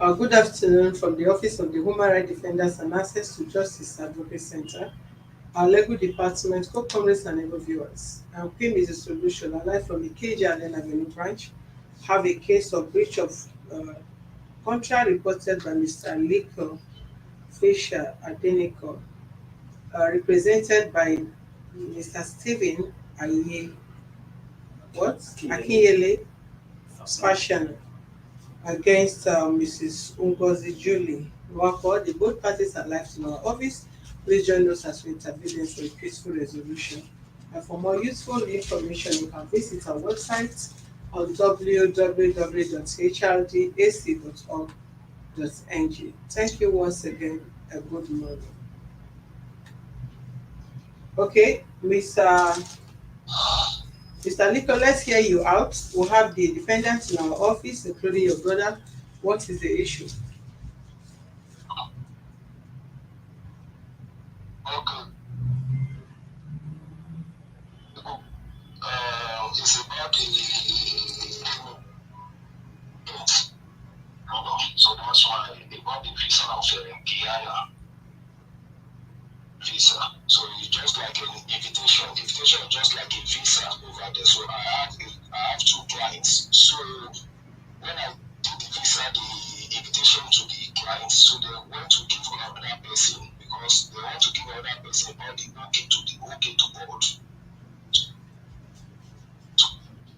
Good afternoon from the Office of the Human Rights Defenders and Access to Justice Advocate Center. Our legal department, co-comrades and able viewers. Queen is a solution alive from the KJ and Avenue branch. Have a case of breach of contract reported by Mr. Lekan Facial Adeniko, represented by Mr. Stephen Aye, what? Akinyele Fashion against Mrs. Ngozi Nwankwo. The both parties are live in our office. Please join us as we intervene for a peaceful resolution. And for more useful information, you can visit our website on www.hrdac.org.ng. Thank you once again and good morning. Okay, Mr. Nico, let's hear you out. We have the defendants in our office, including your brother. What is the issue? Okay. It's about the so that's why about the visa of Guyana visa. So it's just like an invitation. Invitation is just like a visa over there. So I have two clients. So when I did the visa, the invitation to the clients, so they want to give another person because they want to give another person all the okay to board.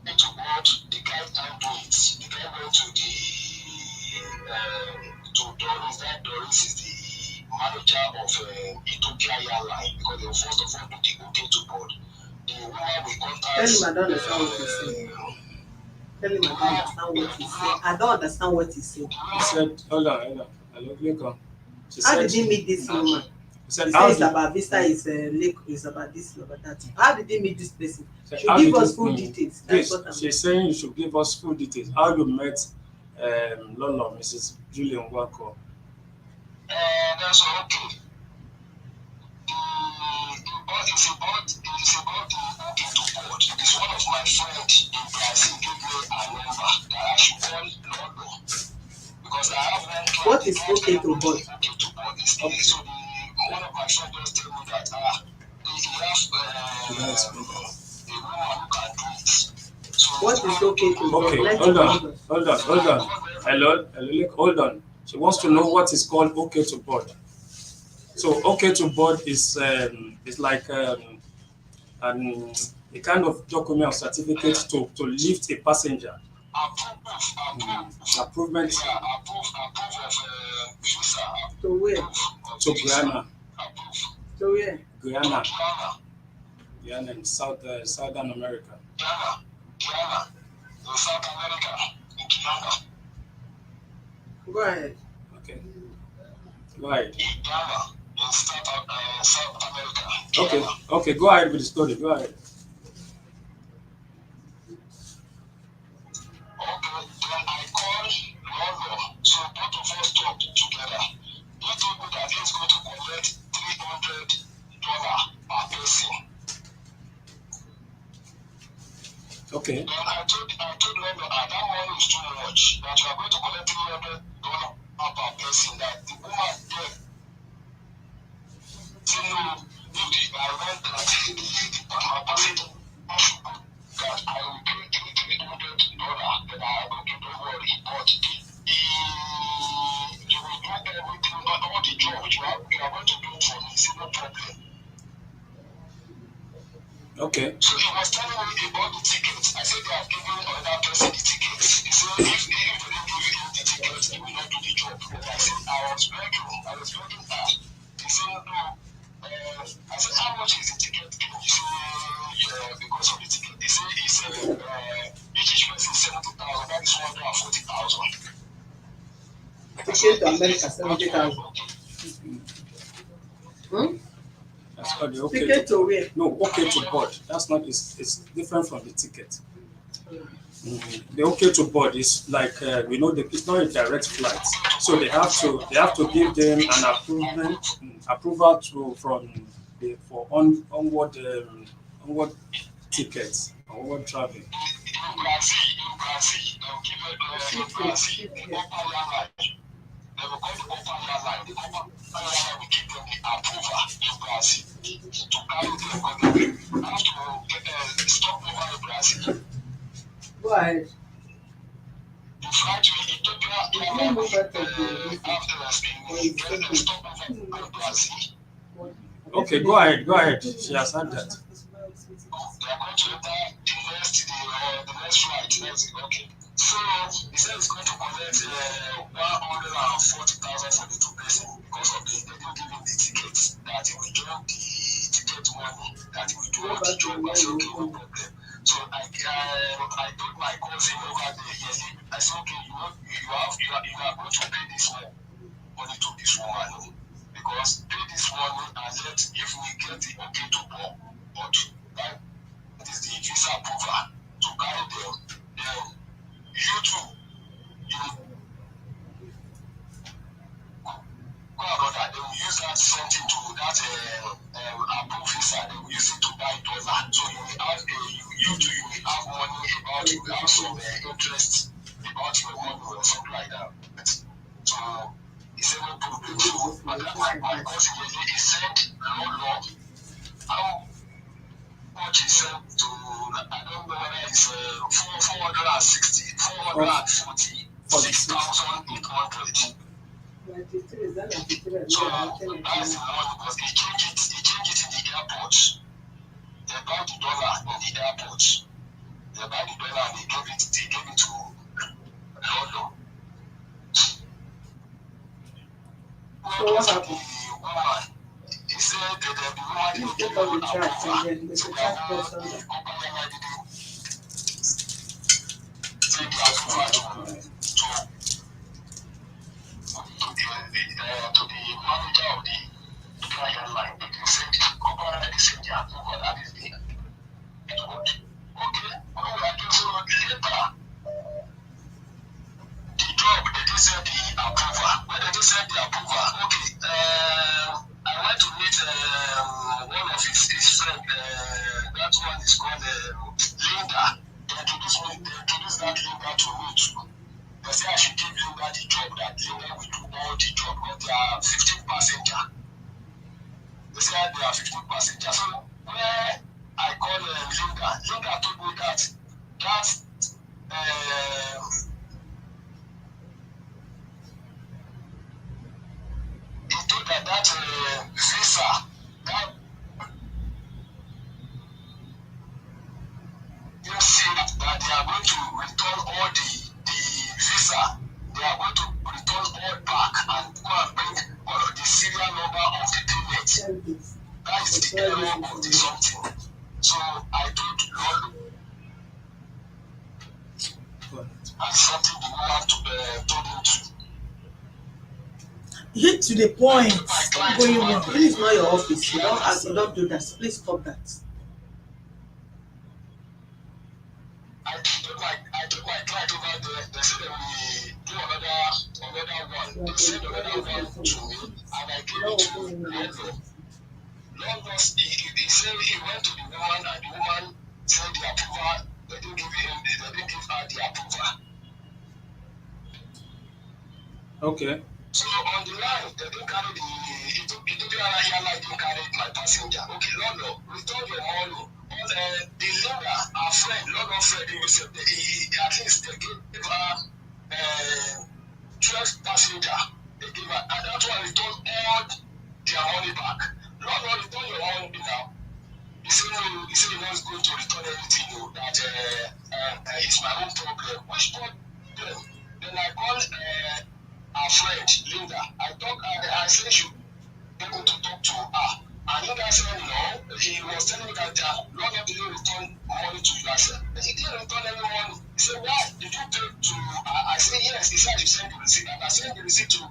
To board, the guy can't do it. The guy went to the to Doris. That Doris is the manager of Ethiopia Airline because they first of all do the okay to board. The woman we contact. Tell him I don't understand what he said. Tell him I don't understand what he said. He said, hold on. Hello, Lekan. How did he meet this woman? He said it's about visa, is about this, about that. How did he meet this person? Should give us full details. Yes, she's saying you should give us full details. How you met Lolo, Mrs. Julian Nwankwo? That's okay. It's about the okay to board. It's one of my friends in Barzil gave me a number that I should call Lolo because I have one client. What is okay to board? Okay to board is okay. So one of my friends just told me that he has a woman who can do it. So what is okay to board? Okay, hold on. Hello, hold on. She wants to know what is called okay to board. So okay to board is like a kind of document or certificate to lift a passenger. Approval of visa. To where? To Guyana. To where? Guyana in Southern America. Guyana in South America. In Guyana. Go ahead. Okay. Go ahead. Guyana in South America. Okay. Go ahead with the story. Go ahead. Okay, then I called Lolo, so both of us talked together. He told me that he's going to collect $300 per person. Okay. Then I told Lolo that money is too much, that you are going to collect $300 per person, that the woman there said no, if I want that my passenger that I will pay $300, then I don't worry, but you will do everything, but all the job you are going to do for me, is no problem. Okay. So he was telling me about the tickets. I said they have given another person the tickets. He said if they don't give him the tickets, he will not do the job. And I said I was begging her. He said no. I said how much is the ticket? He said because of the ticket. He said it's each person 70,000. That is 140,000. Ticket to America 70,000. That's called the okay. Ticket to where? No, okay to board. That's not. It's different from the ticket. The okay to board is like it's not a direct flight, so they have to give them an approval for onward tickets, onward travel. In Brazil, they'll give Brazil to carry them because they have to get stop over in Brazil. Go ahead. The flight to Ethiopia If you move out of the after or you get stop it. stop over in Brazil. Okay, go ahead, go ahead. She has had that. They are going to enter the next flight. That's it. Okay. So he said he's going to collect 140,000 for the two person because of they didn't give him the tickets that he will join the ticket money that he will do all the job. I said okay, no problem. So I told my cousin over there, yes, I said okay, you are going to pay this money to this woman because pay this money and let if we get the okay to go, but that is the visa approval to carry them. Then you too, you go about that. They will use that something to that approve visa. They will use it to buy dollar. So you will have you too. You will have money about you will have some interest about your money or something like that. So he said no problem. So my cousin he said no. How much he said to I don't know whether it's 446,800. 93, is that 93? So that's the one because he changed it in the airport. They bought the dollar in the airport. They bought the dollar and they gave it to London. So what happened? The woman, he said that the woman You didn't take give off him the track approval. and then there's So a the track company person there. didn't take the approval to the manager of the airline. They said the company they said the approval that is the good. Okay, when we are doing so later, the job they did send the approval. When they did send the approval, okay, I went to meet one of his friend. That one is called Linda. They introduced that Linda to me too. They say I should give Linda the job. That Linda will do all the job. But there are 15 passenger. They say there are 15 passenger. So where I call Linda told me that he told that visa that you see that they are going to return all the visa. They are going to return all back and go and bring all of the serial number of the payment. That is the error of the something. So I told Lord and something the woman told him to. Hit to the point. Stop going on. This is not your office. You don't do that. Please stop that. I took my client over there. They said they will do another one. They sent another one to me, and I gave it to London. London, he said he went to the woman, and the woman said the approval. They didn't give her the approval. Okay. So on the line, they didn't carry didn't carry my passenger. Okay, London, return your money. The Linda, our friend, London friend, at least they gave her 12 passenger. They gave her, and that one return all their money back. London, return your money now. He said no, he was going to return everything. No, that it's my own problem. Which problem? Then I called our friend Linda. I said she able to talk to her. And Linda said no. He was telling me that Lord didn't return money to you. I said he didn't return any money. He said why? Did you pay to? I said yes. He said you sent the receipt, and I sent the receipt to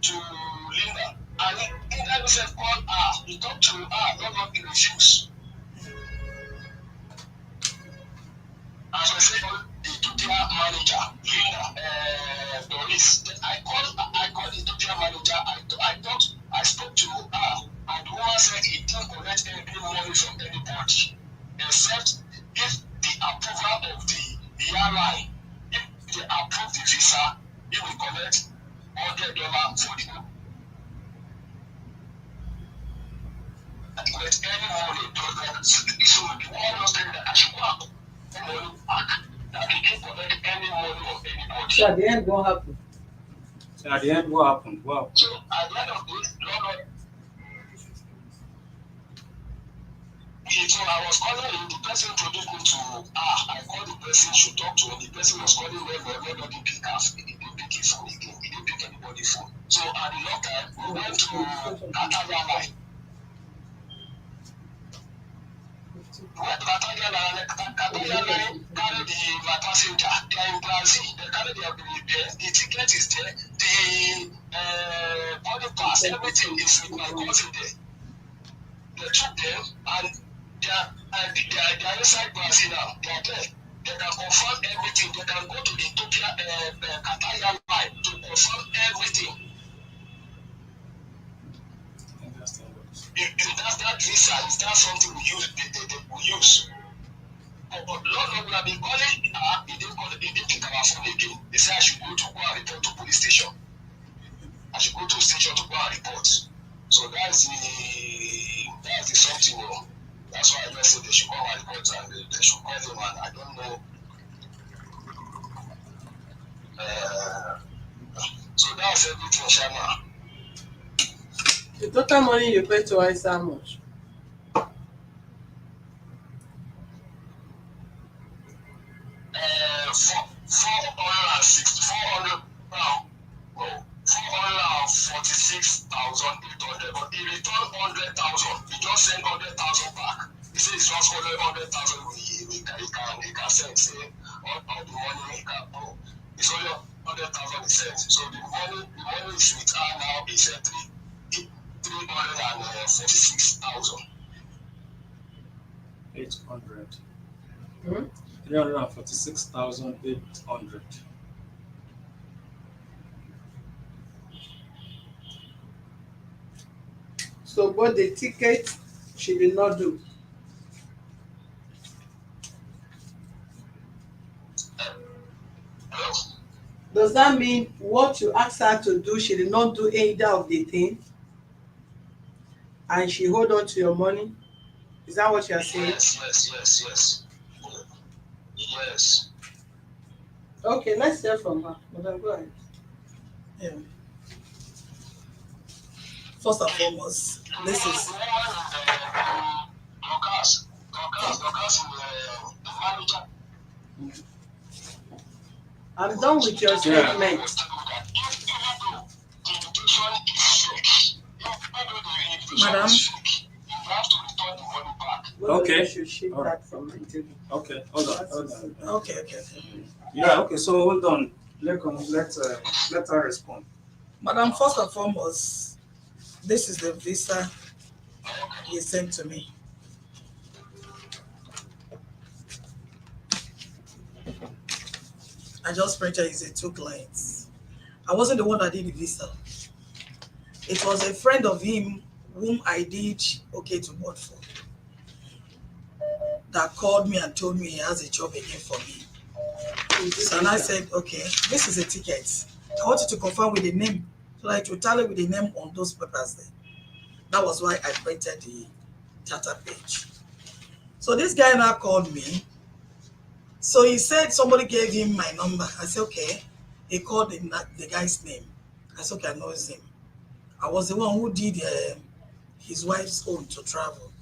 Linda. And Linda said call her. He talked to her. Lord he refused. As I said, the Ethiopia manager, Linda, Doris. I called the Ethiopia manager. I spoke to her, and the woman said he didn't collect any money from anybody, except if the approval of the airline, if they approve the visa, he will collect $100 for the But any money does that. So the woman was telling that I should go and collect money back. That he didn't collect any money of anybody. So at the end, what happened? So at the end, what happened? Wow. So at the end of this, Lord, so I was calling him, the person introduced me to I called the person, should talk to him. The person was calling me, nobody pick us. He didn't pick his phone again. He didn't pick anybody's phone. So at the long time, we went to Kataya line. Kataya line carry the my passenger. They are in Brazil. They carry the ticket is there. The boarding pass, everything is with my cousin there. They took them and they are inside Brazil now. They are there. They can confirm everything. They can go to the Ethiopia Kataya line to confirm everything. If that's that visa, is that something we use? They will use. But Lord would have been calling. He didn't pick our phone again. They said I should go and report to police station. I should go to the station to go and report. So that's the something. That's why I just said they should come and report and they should call him, and I don't know. So that's everything, Shama. The total money you pay to her is how much? 446,800, but he returned 100,000. He just sent 100,000 back. He says it's just 100,000 he can send. Say all the money he can do. It's only 100,000 he sent. So the money is with her now is 346,000. 800. Hmm? 346,800. So but the ticket she did not do. Hello? Does that mean what you asked her to do, she did not do either of the thing? And she hold on to your money? Is that what you are saying? Yes. Yes. Okay, let's hear from her. Madam, go ahead. Yeah. First and foremost, this is The manager. I'm done with your statement. Madam. Okay. You should ship All right. that from my table. Okay, hold on. okay. Yeah, okay, so hold on. Let her respond. Madam, first and foremost, this is the visa he sent to me. I just printed his two clients. I wasn't the one that did the visa. It was a friend of him whom I did okay to board for that called me and told me he has a job again for me. So and I said, okay, this is a ticket. I want you to confirm with the name so that it will tally with the name on those papers there. That was why I printed the Tata page. So this guy now called me. So he said somebody gave him my number. I said, okay. He called the guy's name. I said, okay, I know his name. I was the one who did his wife's own to travel.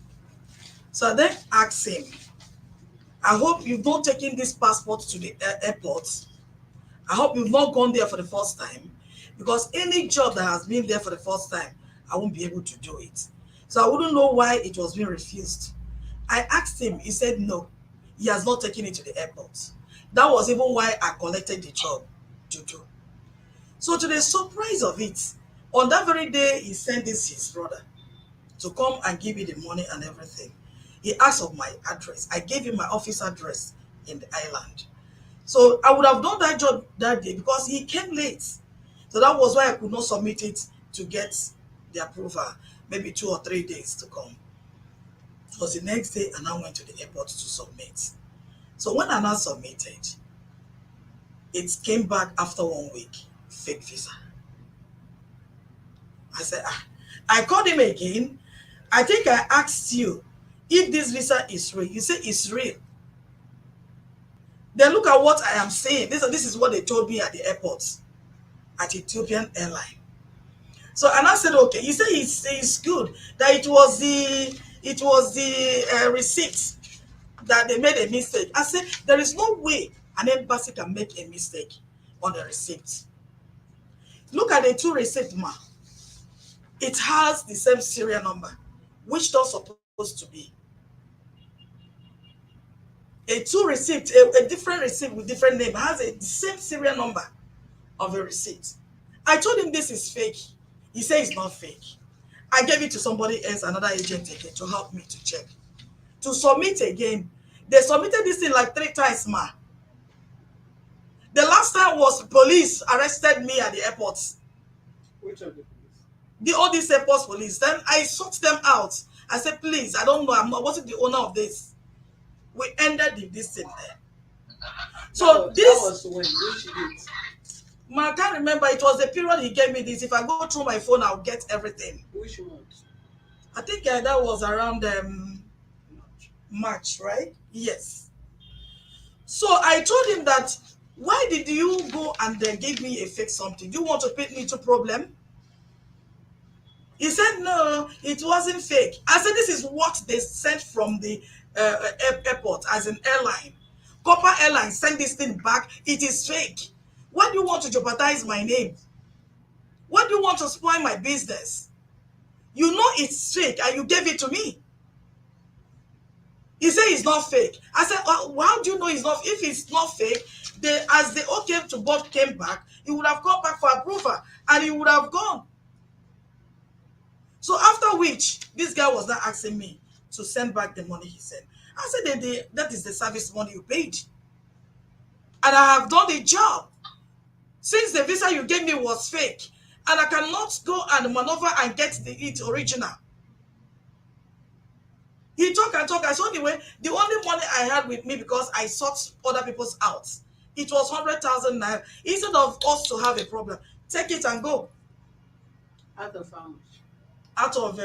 So I then asked him, I hope you've not taken this passport to the airport. I hope you've not gone there for the first time, because any job that has been there for the first time, I won't be able to do it. So I wouldn't know why it was being refused. I asked him, he said no, he has not taken it to the airport. That was even why I collected the job to do. So to the surprise of it, on that very day, he sent this his brother to come and give me the money and everything. He asked of my address. I gave him my office address in the island. So I would have done that job that day because he came late. So that was why I could not submit it to get the approval, maybe 2 or 3 days to come. It was the next day and I went to the airport to submit. So when I now submitted, it came back after 1 week, fake visa. I said, I called him again. I think I asked you if this visa is real. You say it's real. Then look at what I am saying. This is what they told me at the airport at Ethiopian Airline. So and I said, okay. You say it's good that it was the receipt that they made a mistake. I said there is no way an embassy can make a mistake on the receipt. Look at the two receipts, ma. It has the same serial number, which not supposed to be. A two receipt, a different receipt with different name has the same serial number of a receipt. I told him this is fake. He said it's not fake. I gave it to somebody else, another agent again, to help me to check. To submit again. They submitted this thing like 3 times, ma. The last time was police arrested me at the airport. Which of the police? All these airport police. Then I sought them out. I said, please, I don't know. I wasn't the owner of this. We ended this thing there. So That was when? Which date? I can't remember. It was the period he gave me this. If I go through my phone, I'll get everything. Which month? I think that was around March, right? Yes. So I told him that, why did you go and give me a fake something? Do you want to put me into problem? He said, no, it wasn't fake. I said, this is what they sent from the airport as an airline. Copper Airline sent this thing back. It is fake. Why do you want to jeopardize my name? Why do you want to spoil my business? You know it's fake and you gave it to me. He said it's not fake. I said, how do you know it's not? If it's not fake, as the OK to board came back, he would have come back for approval and he would have gone. So after which, this guy was not asking me to send back the money he sent. I said, that is the service money you paid. And I have done the job. Since the visa you gave me was fake, and I cannot go and maneuver and get it original. He talk and talk. I said, anyway, the only money I had with me, because I sought other people's out, it was 100,000 naira. Instead of us to have a problem, take it and go. Out of how much? Out of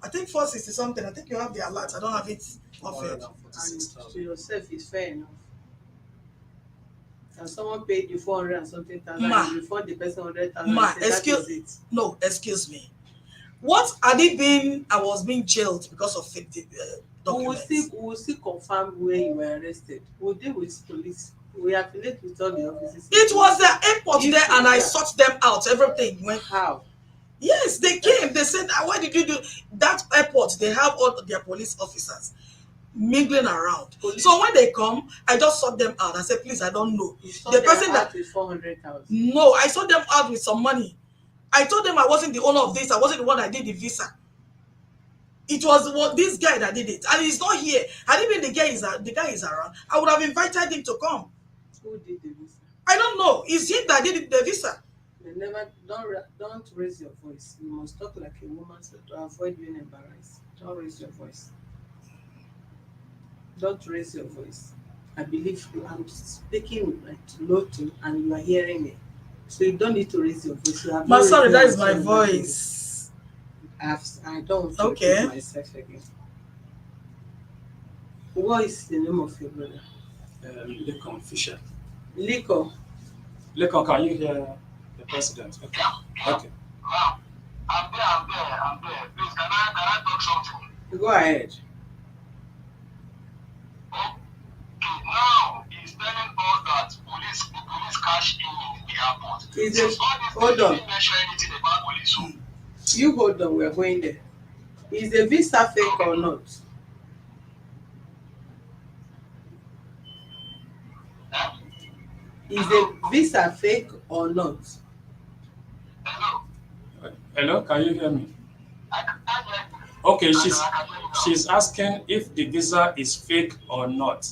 I think 460 something. I think you have the alert. I don't have it offered. And to yourself is fair enough. And someone paid you 400 and something thousand, you refund the person 100,000. Excuse me. What had it been? I was being jailed because of fake documents. We will still confirm where you were arrested. We'll deal with police. We affiliate with all the offices. It was the airport there, and I sought them out. Everything went. How? Yes, they came. They said, why did you do that? Airport, they have all their police officers mingling around. So when they come, I just sought them out. I said, please, I don't know. The person that with 400,000. No, I sought them out with some money. I told them I wasn't the owner of this. I wasn't the one that did the visa. It was this guy that did it, and he's not here. And even the guy is around, I would have invited him to come. Who did the visa? I don't know. It's him that did the visa. Don't raise your voice. You must talk like a woman to avoid being embarrassed. Don't raise your voice. Don't raise your voice. I believe you. I'm speaking like low tone, and you are hearing me. So you don't need to raise your voice. Sorry, that is my voice. I don't repeat myself again. What is the name of your brother? Lekan Fisher. Lekan, can you hear the president? Okay. Okay. I'm there. Please, can I talk something? go ahead. Okay, now he's telling us that the police cash in the airport. Hold on. Didn't mention anything about police. You hold on, we are going there. Is the visa fake or not? Is the visa fake or not? Hello, can you hear me? I can't hear you. Okay, she's asking if the visa is fake or not.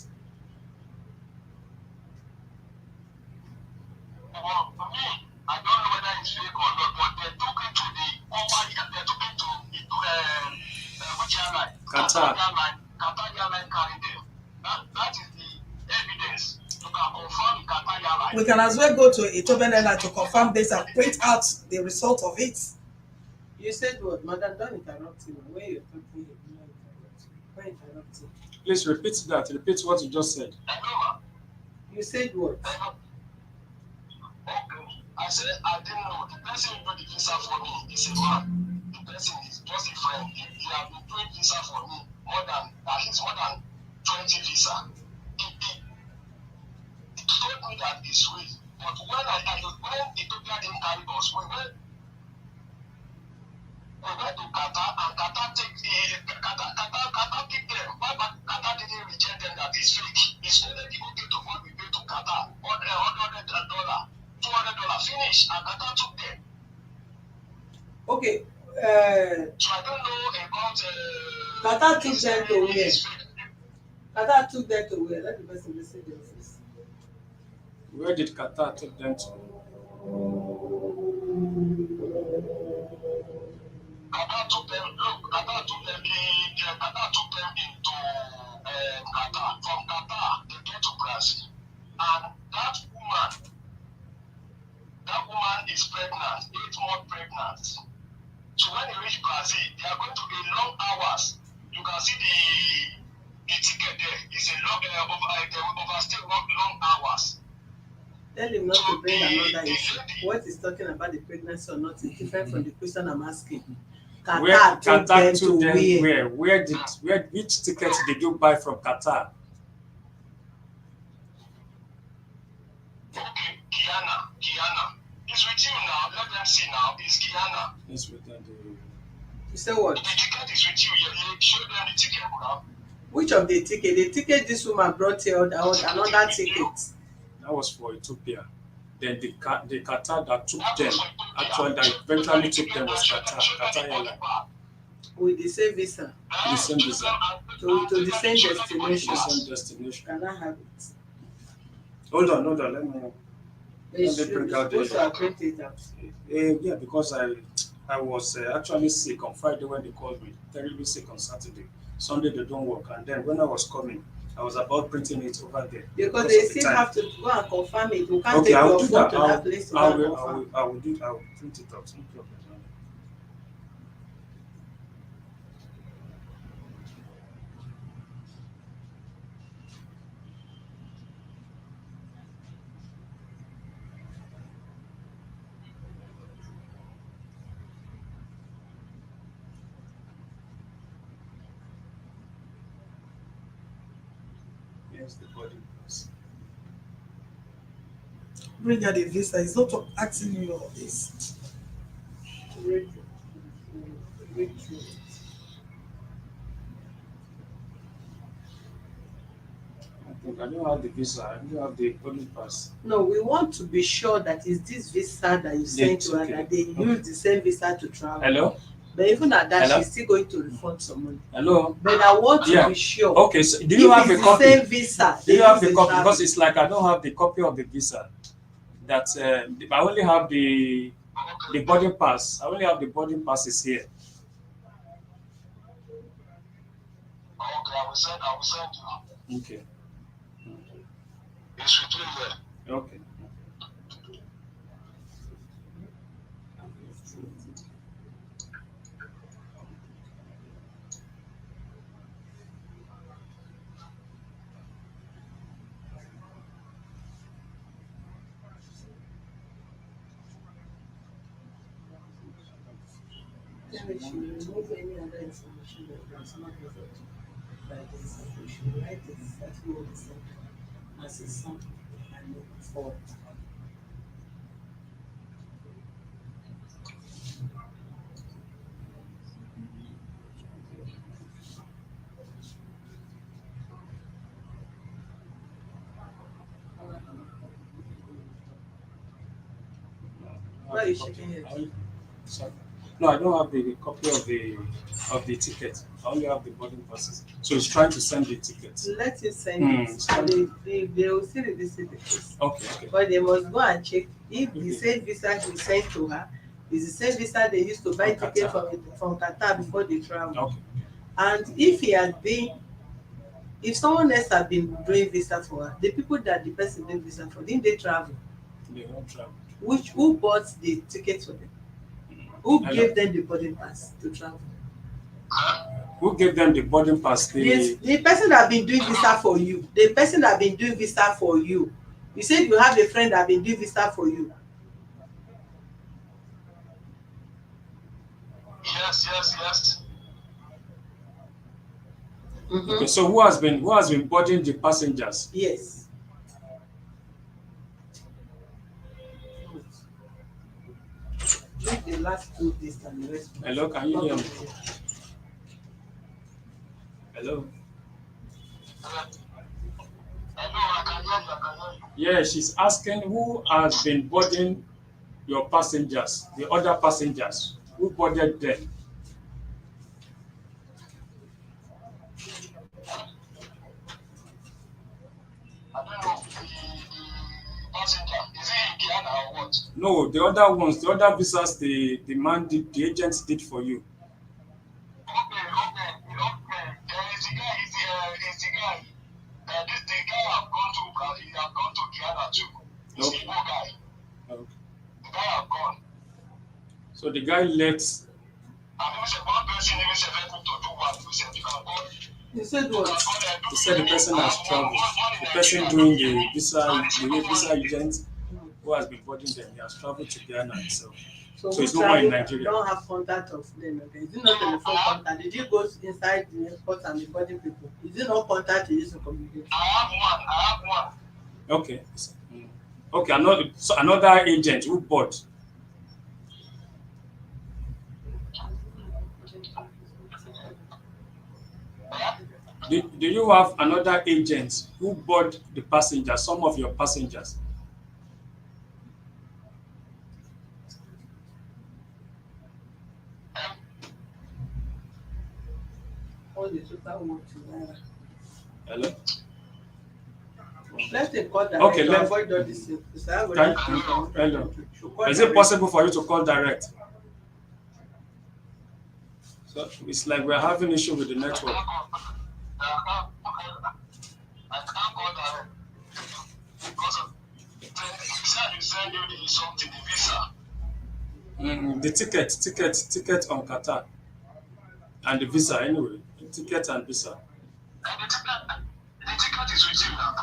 Well, for me, I don't know whether it's fake or not, but they took it to the company, they took it to which airline? Qatar. Qatar Airline carried them. That is the evidence. You can confirm Qatar Airline. We can as well go to Ethiopian Airline to confirm this and print out the result of it. You said what? Madam, don't interrupt him. When you're talking, you do not interrupt. Don't interrupt him. Please repeat that. Repeat what you just said. Hello, ma. You said what? Hello. Okay. I said I didn't know. The person who did the visa for me is a man. The person is just a friend. He has been doing visa for me at least more than 20 visa. He told me that it's real. But when Ethiopia didn't carry us, we went to Qatar and Qatar take Qatar picked them. Why Qatar didn't reject them that it's fake? It's only the okay to what we pay to Qatar. $100, $200 finish and Qatar took them. Okay. So I don't know about Qatar took them to where? Qatar took them to where? Let the person listen to this. Where did Qatar take them to? Qatar took them into Qatar. From Qatar, they get to Brazil. And that woman is pregnant, 8 months pregnant. So when they reach Brazil, they are going to be long hours. You can see the ticket there. It's a long, they will overstay long hours. Tell him not to bring another issue. What he's talking about the pregnancy or not is different from the question I'm asking. Where Qatar Qatar took them where? which tickets did you buy from Qatar? Okay, Kiana. It's with you now. Let them see now. It's Kiana. It's with them. You say what? The ticket is with you. You show them the ticket now. Which of the ticket? The ticket this woman brought here out another ticket. That was for Ethiopia. Then the Qatar that took them, actually that eventually took them was Qatar Airlines. With the same visa. The same visa. To the same destination. The same destination. Can I have it? Hold on. Let me bring out supposed to have print it out. Yeah, because I was actually sick on Friday when they called me. Terribly sick on Saturday. Sunday they don't work, and then when I was coming, I was about printing it over there. Because they still have to go and confirm it. You can't take I will your do phone that. to that place to go and confirm. I will print it out. No problem. Yes, the body pass. Bring out the visa. It's not asking you all this. Read through. I don't have the visa. I don't have the body pass. No, we want to be sure that it's this visa that you sent to her, that they use the same visa to travel. Hello? But even at that, Hello? she's still going to refund some money. Hello? But I want to be sure. Okay, so do you have a copy? Same visa. Do you have the copy? Because it's like I don't have the copy of the visa. That I only have the boarding pass. I only have the boarding passes here. Okay, I will send you. Okay. It's with you here. Okay. If she remove any other information that was not covered by this, we should write exactly what is said as a sum and move forward. Why are you shaking your head? Sorry. No, I don't have the copy of the ticket. I only have the boarding passes. So he's trying to send the ticket. Let you send it. And they will still release it. Okay. But they must go and check if the same visa he sent to her is the same visa they used to buy ticket from Qatar before they travel. Okay. And if someone else had been doing visa for her, the people that the person did visa for, didn't they travel? They don't travel. Who bought the ticket for them? Who Hello? gave them the boarding pass to travel? Who gave them the boarding pass? The person that been doing visa for you. The person that been doing visa for you. You said you have a friend that been doing visa for you. Yes. Okay, so who has been boarding the passengers? Yes. Leave the last two days and the rest. Hello, can you hear me? Hello? I can hear you. Yeah, she's asking who has been boarding your passengers, the other passengers. Who boarded them? I don't know the passenger. Is it Ghana or what? No, the other ones, the other visas the man did, the agents did for you. Okay. Is the guy. The guy have gone to Brazil. He have gone to Ghana too. It's Okay. Igbo guy. Okay. The guy have gone. So the guy left. And even say one person even say let him to do what we say you can go. You said what? He said the person has traveled. The person doing the visa agent who has been boarding them, he has traveled to Ghana himself. So it's no more in Nigeria. You don't have contact of them again. Is it not telephone contact? Did you go inside the airport and the boarding people? Is it not contact you use to communicate? I have one. Okay. Okay, another agent who bought. Do you have another agent who bought the passengers, some of your passengers? All the total work to Naira. Hello? Let them call direct Okay, to avoid all this. Hello. Is it possible for you to call direct? So it's like we're having issue with the network. I can't go direct because of you send you something the visa. The ticket on Qatar, and the visa anyway. The ticket and visa. And the ticket is with you now.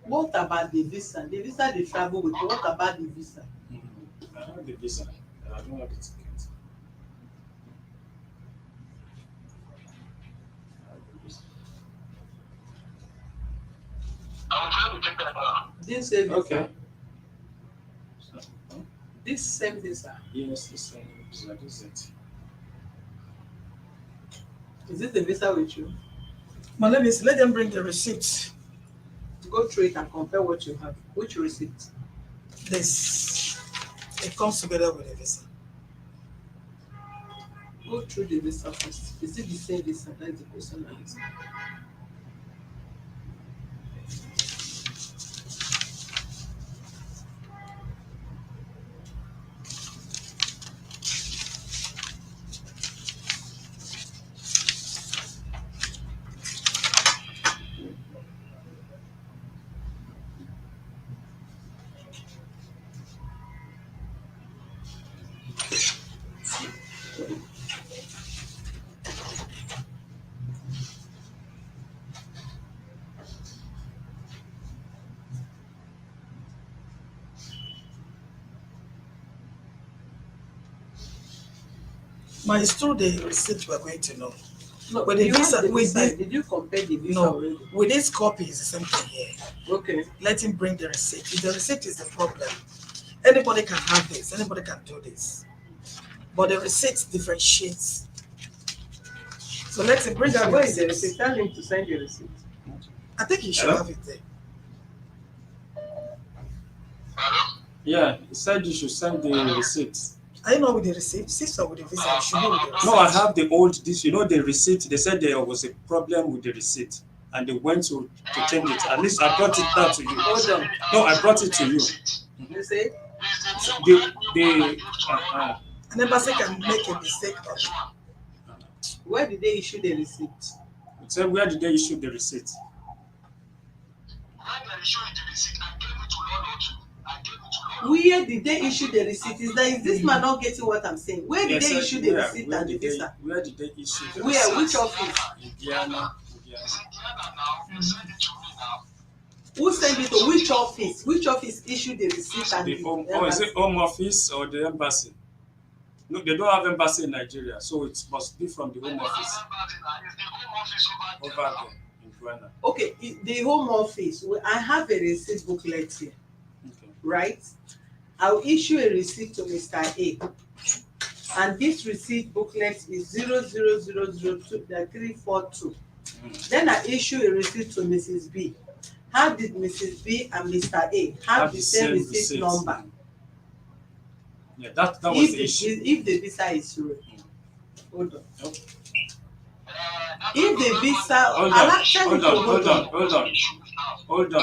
What about the visa? The visa they travel with. What about the visa? I have the visa. I don't have the ticket. I'm trying to check that now. This same visa. Okay. This same visa. Yes, the same visa. This is it. Is it the visa with you? But let me see, let them bring the receipt. Go through it and compare what you have. Which receipt? This, it comes together with the visa. Go through the visa first. Is it the same visa? That's the question I asked. But it's through the receipt we're going to know. No, But the you have visa, the we visa. Did you compare the visa No, already? with this copy is the same thing here. Okay. Let him bring the receipt. If the receipt is the problem, anybody can have this, anybody can do this. But the receipt differentiates. So let him bring out the Where is the receipt. receipt? Tell him to send you a receipt. I think he should Hello? have it there. Hello? Yeah, he said you should send the receipt. Are you not with the receipt? Sister with the visa, you should be with the receipt. No, I have the old this. You know the receipt. They said there was a problem with the receipt, and they went to change it. At least I brought it down to you. Hold on. No, I brought it to you. You say? An embassy can make a mistake of it. Where did they issue the receipt? Said where did they issue the receipt? When they show you the receipt, I gave it to Lolo too. Where did they issue the receipt? Is this man not getting what I'm saying? Where did they issue the receipt and the visa? Where did they issue the Where? receipt? Which office? Indiana. Who sent it to which office? Which office issued the receipt and The home, is it Home Office or the embassy? No, they don't have embassy in Nigeria, so it must be from the Home Office over there in Ghana. Okay, the Home Office. I have a receipt booklet here, Okay. right? I'll issue a receipt to Mr. A, and this receipt booklet is 0000342. Then I issue a receipt to Mrs. B. How did Mrs. B and Mr. A have the same receipt number? Yeah, that was the issue. If the visa is real. Hold on. Okay. If the visa, Hold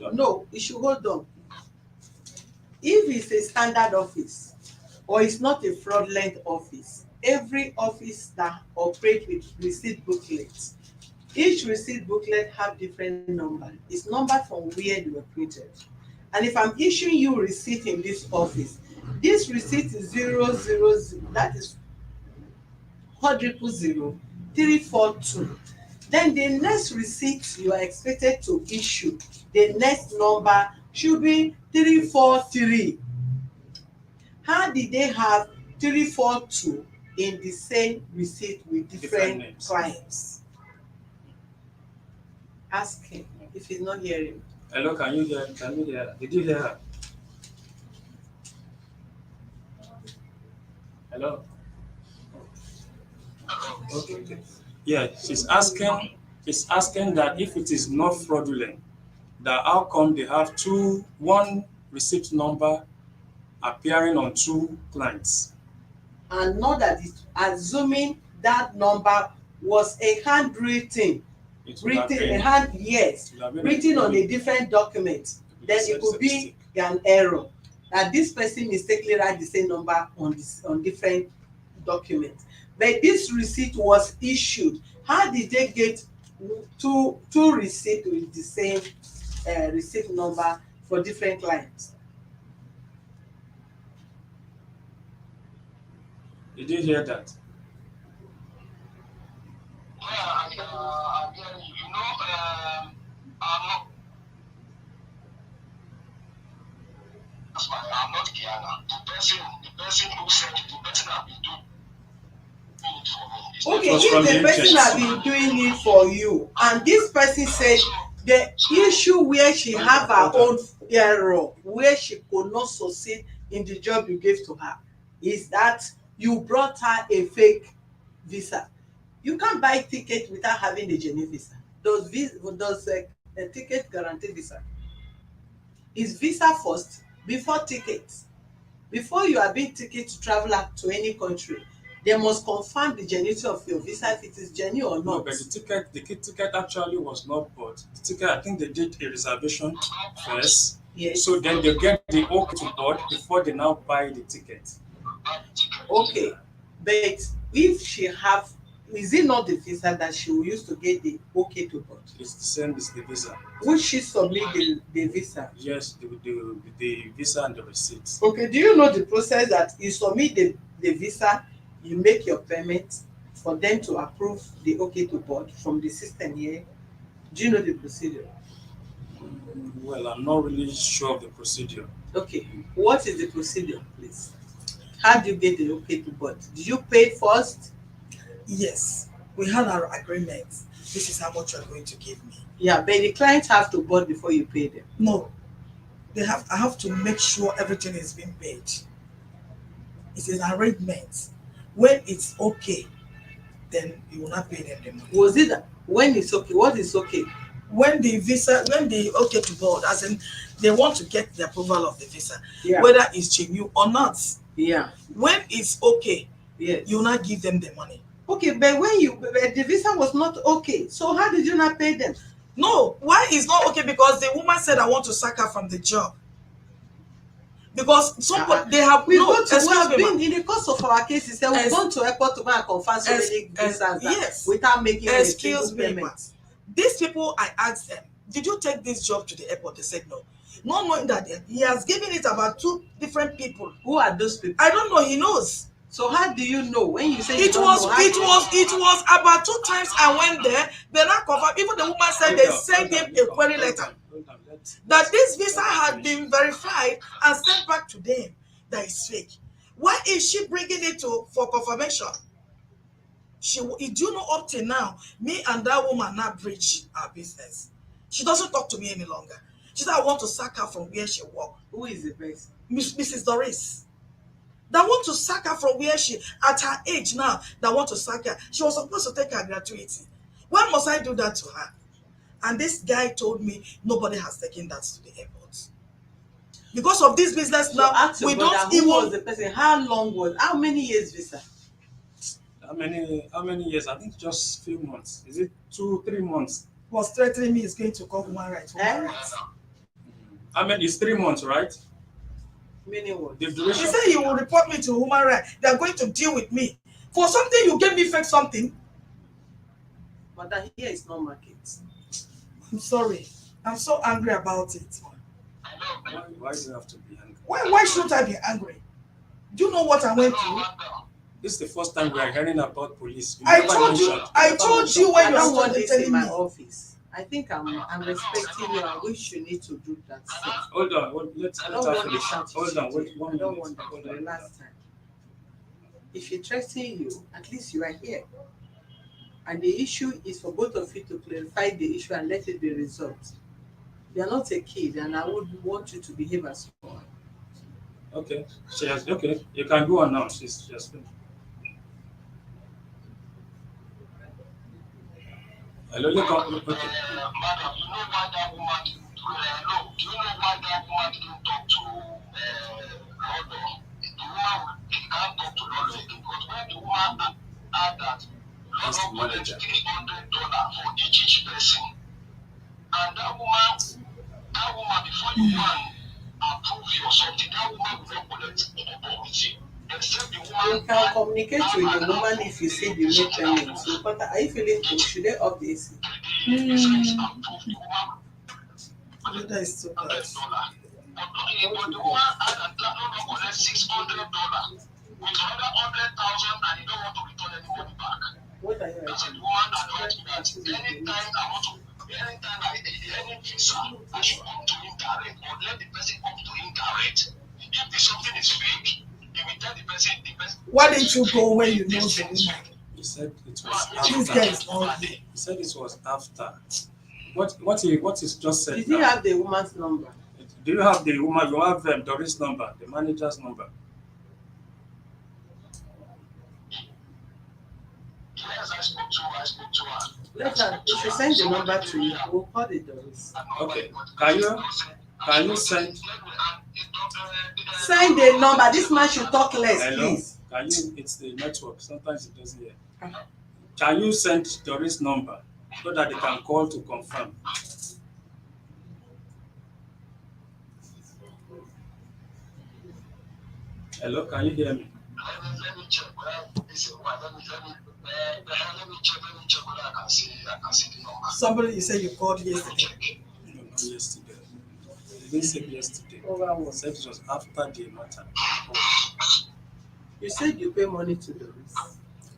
on. No, you should hold on. If it's a standard office or it's not a fraudulent office, every office that operates with receipt booklets, each receipt booklet have different number. It's numbered from where they were printed. And if I'm issuing you receipt in this office, this receipt is 000, that is 342. Then the next receipt you are expected to issue, the next number should be 343. How did they have 342 in the same receipt with different clients? Ask him if he's not hearing. Hello, can you hear? Did you hear her? Hello? Okay. Yeah, she's asking that if it is not fraudulent, that how come they have one receipt number appearing on two clients? And not that it's assuming that number was a handwritten, written on a different document, then it could be an error. That this person mistakenly write the same number on different documents. But this receipt was issued. How did they get two receipts with the same receipt number for different clients? Did you hear that? Yeah, again, I'm not Kiana. The person who said it, the person I've been doing it for me. Okay, if the person has been doing it for you, and this person said the issue where she have her own error, where she could not succeed in the job you gave to her, is that you brought her a fake visa. You can't buy ticket without having a genuine visa. Does a ticket guarantee visa? Is visa first before tickets? Before you are being ticket to travel out to any country, they must confirm the genuinity of your visa, if it is genuine or not. No, but the ticket actually was not bought. The ticket, I think they did a reservation first. Yes. So then they get the okay to board before they now buy the ticket. Okay, but if she have, is it not the visa that she will use to get the okay to board? It's the same as the visa. Will she submit the visa? Yes, the visa and the receipts. Okay, do you know the process that you submit the visa, you make your payment for them to approve the okay to board from the system here? Do you know the procedure? Well, I'm not really sure of the procedure. Okay, what is the procedure, please? How do you get the okay to board? Did you pay first? Yes, we had our agreement. This is how much you are going to give me. Yeah, but the clients have to board before you pay them. No, I have to make sure everything is being paid. It's an arrangement. When it's okay, then you will not pay them the money. Was it when it's okay? What is okay? When the okay to board, as in they want to get the approval of the visa, Yeah. whether it's genuine or not. Yeah. When it's okay, Yes. you will not give them the money. Okay, but the visa was not okay, so how did you not pay them? No, why is not okay? Because the woman said, I want to sack her from the job. Because somebody they have We no, go to, we have excuse me, been in the course of our cases, we've gone to airport to go and confirm so many visas yes. without making excuse a me, payment. but these people, I asked them, did you take this job to the airport? They said no. Not knowing that he has given it about 2 different people. Who are those people? I don't know. He knows. So how do you know when you say you It don't was know? How do you know? it was about 2 times I went there. They not confirmed. Even the woman said they sent him a query letter that this visa had been verified and sent back to them. That is fake. Why is she bringing it to for confirmation? Do you know up till now, me and that woman now bridge our business. She doesn't talk to me any longer. She said I want to sack her from where she work. Who is the person? Mrs. Doris. That want to sack her from where she, at her age now, that want to sack her. She was supposed to take her gratuity. Why must I do that to her? And this guy told me nobody has taken that to the airport. Because of this business So now, ask your we brother, don't who even. was the person? How many years visa? How many years? I think just few months. Is it 2-3 months? Was threatening me is going to call human rights. I mean, it's 3 months, right? Many what? The He duration. said he will report me to human rights. They are going to deal with me for something you gave me fake something. But that here is not market. I'm sorry. I'm so angry about it. Why do you have to be angry? Why shouldn't I be angry? Do you know what I went through? This is the first time we are hearing about police. I told you when I you don't want started this in telling my me. office. I think I'm respecting you. I wish you need to do that. Hold on, let's I let don't her want finish. this Hold on, wait attitude. one I minute. don't want that Hold for the on. last time. If you're trusting you, at least you are here. And the issue is for both of you to clarify the issue and let it be resolved. You are not a kid, and I would want you to behave as one. Okay, okay. You can go on now. She's just finished. Hello, Lekan. Okay. Madam, you know why that woman didn't no, do you know why that woman didn't talk to Lolo? The woman can't talk to Lolo again because when the woman had that, That's the Lolo manager. collected $300 for each person. And that woman before you man approve you or something, that woman will not collect authority. Except the woman. You can communicate with the woman if you see the make payments. But are you feeling cold? Should they up the AC? That is so bad. But the woman had a Lolo collect $600 with another 100,000 and he don't want to return any money back. What are you That's writing? the woman advised me that anytime I want to, anytime any visa, I should come to him direct or let the person come to him direct. If the something is fake, he will tell the person. Why didn't you go when you know the woman? He said it was This guy after. is not here. He said it was after. What is just said Did you now? have the woman's number? Do you have the woman? You have Doris' number, the manager's number. Yes, I spoke to her. Let her. If she send the number to you, we'll call the Doris. Okay. Can you send? Send the number. This man should talk less, Hello. please. Can you? It's the network. Sometimes it doesn't hear. Can you send Doris' number so that they can call to confirm? Hello. Can you hear me? Let me check. Let me check whether I can see the number. Somebody you said you called yesterday. No, not yesterday. They didn't say yesterday. Over They what? said it was after the matter. You said you pay money to Doris.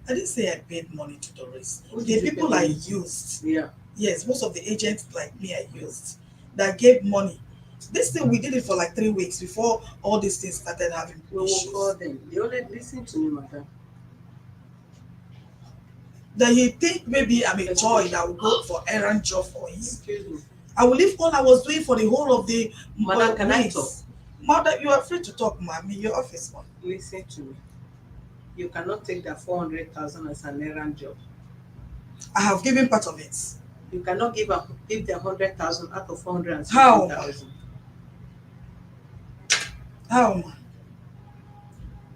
I didn't say I paid money to Doris. Who The did you people pay I money used, Yeah. yes, most of the agents like me I used that gave money. This thing we did it for like 3 weeks before all these things started having We will call issues. them. They only listen to me, madam. Then he think maybe I'm a toy that will go for errand job for him. Excuse me. I will leave all I was doing for the whole of the Madam, can I weeks. talk? Mother, you are free to talk, ma'am, in your office, ma'am. Listen to me. You cannot take that 400,000 as an errand job. I have given part of it. You cannot give the 100,000 out of 450,000. How, ma'am?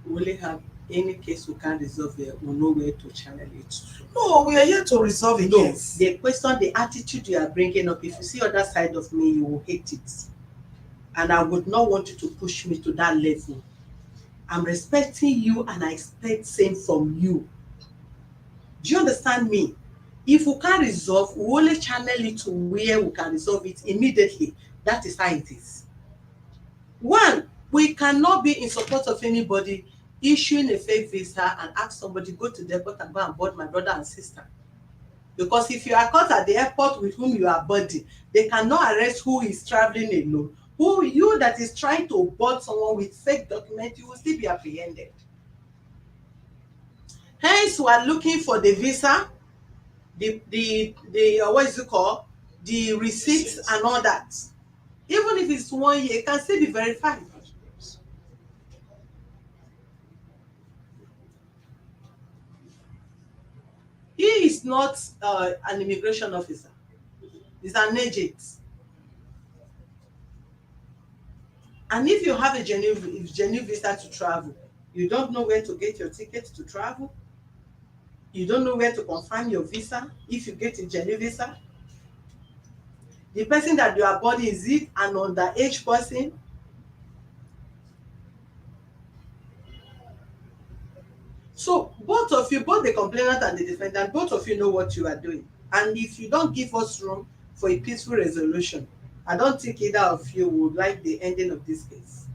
We only have any case we can't resolve here. We know where to channel it to. No, we are here to resolve it. No, Yes. the question, the attitude you are bringing up, if you see other side of me, you will hate it. And I would not want you to push me to that level. I'm respecting you and I expect same from you. Do you understand me? If we can't resolve, we only channel it to where we can resolve it immediately. That is how it is. One, we cannot be in support of anybody issuing a fake visa and ask somebody go to the airport and go and board my brother and sister. Because if you are caught at the airport with whom you are boarding, they cannot arrest who is traveling alone. Who you that is trying to board someone with fake documents, you will still be apprehended. Hence, we are looking for the visa, the what is it called, the receipts and all that. Even if it's 1 year, it can still be verified. He is not an immigration officer. He's an agent. And if you have a genuine visa to travel, you don't know where to get your ticket to travel. You don't know where to confirm your visa if you get a genuine visa. The person that you are boarding, is it an underage person? So both of you, both the complainant and the defendant, both of you know what you are doing. And if you don't give us room for a peaceful resolution, I don't think either of you would like the ending of this case.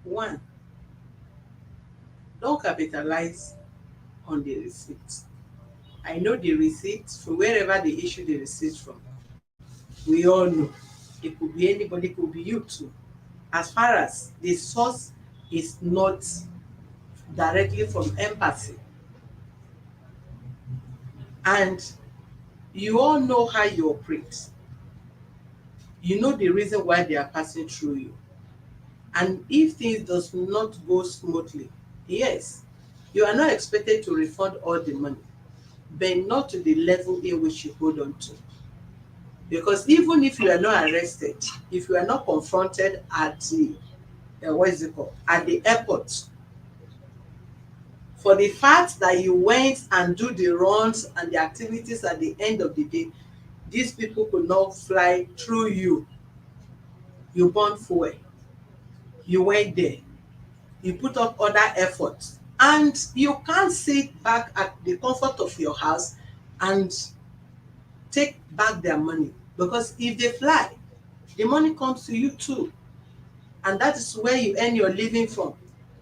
One, don't capitalize on the receipt. I know the receipt from wherever they issue the receipt from. We all know. It could be anybody, it could be you too. As far as the source is not directly from embassy, and you all know how you operate. You know the reason why they are passing through you. And if things does not go smoothly, yes, you are not expected to refund all the money, but not to the level in which you hold on to. Because even if you are not arrested, if you are not confronted at the what is it called, at the airport, for the fact that you went and do the runs and the activities at the end of the day, these people could not fly through you. You burned fuel, you went there, you put up other efforts, and you can't sit back at the comfort of your house and take back their money. Because if they fly, the money comes to you too, and that is where you earn your living from.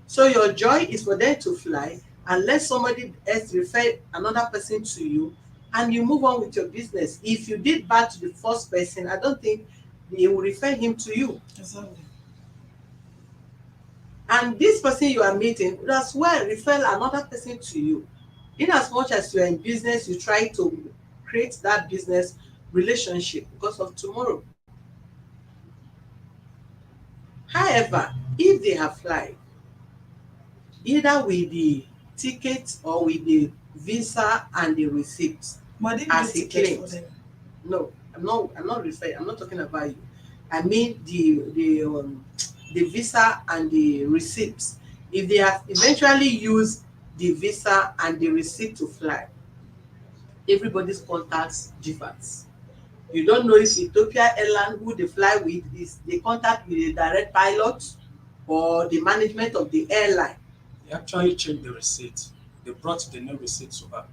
So your joy is for them to fly and let somebody else refer another person to you, and you move on with your business. If you did bad to the first person, I don't think they will refer him to you. Exactly. And this person you are meeting would as well refer another person to you. In as much as you are in business, you try to create that business relationship because of tomorrow. However, if they have flight, either with the ticket or with the visa and the receipt But didn't as get he ticket for claimed. them. No, I'm not referring, I'm not talking about you. I mean the visa and the receipts. If they have eventually used the visa and the receipt to fly, everybody's contacts differs. You don't know if Ethiopia Airline, who they fly with, is the contact with the direct pilot or the management of the airline. They actually changed the receipt. They brought the new receipt to her.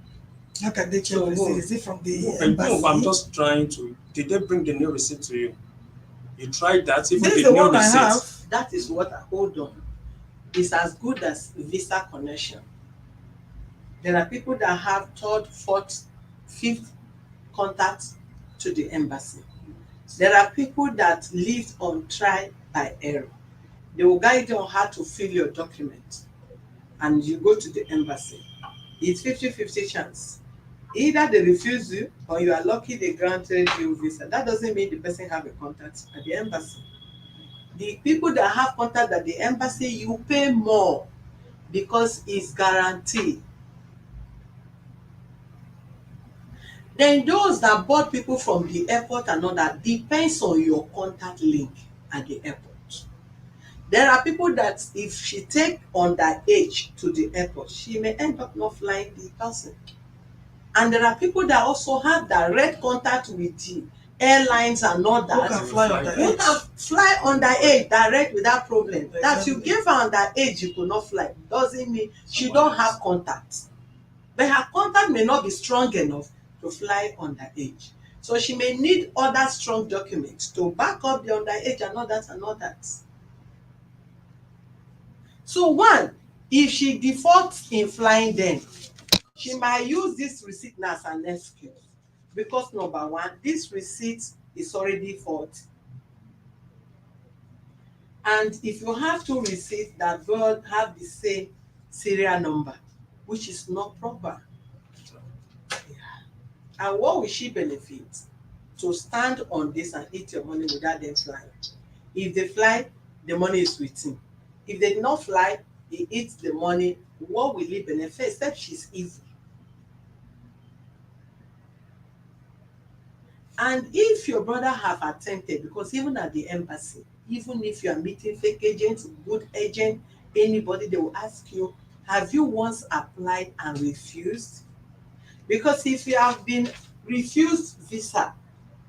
How can they check So receipt? who? Is it from the And embassy? no, I'm just trying to. Did they bring the new receipt to you? You tried that, even This is the the new one I receipt. have. That is what I hold on. It's as good as visa connection. There are people that have third, fourth, fifth contact to the embassy. There are people that live on trial by error. They will guide you on how to fill your document, and you go to the embassy. It's 50-50 chance. Either they refuse you or you are lucky they granted you visa. That doesn't mean the person have a contact at the embassy. The people that have contact at the embassy, you pay more because it's guaranteed. Then those that board people from the airport and all that depends on your contact link at the airport. There are people that if she take underage to the airport, she may end up not flying the person. And there are people that also have direct contact with the airlines and all Who that. can fly on the Who edge? can fly underage direct without problem. That you Exactly. gave her underage, you could not fly. Doesn't mean she don't have contact. But her contact may not be strong enough to fly underage. So she may need other strong documents to back up the underage and all that and all that. So one, if she defaults in flying then, she might use this receipt now as an excuse. Because number one, this receipt is already faulty. And if you have two receipts that both have the same serial number, which is not proper. And what will she benefit? To stand on this and eat your money without them flying. If they fly, the money is with him. If they did not fly, he eats the money. What will he benefit? Except she's evil. And if your brother have attempted, because even at the embassy, even if you are meeting fake agents, good agent, anybody, they will ask you, have you once applied and refused? Because if you have been refused visa,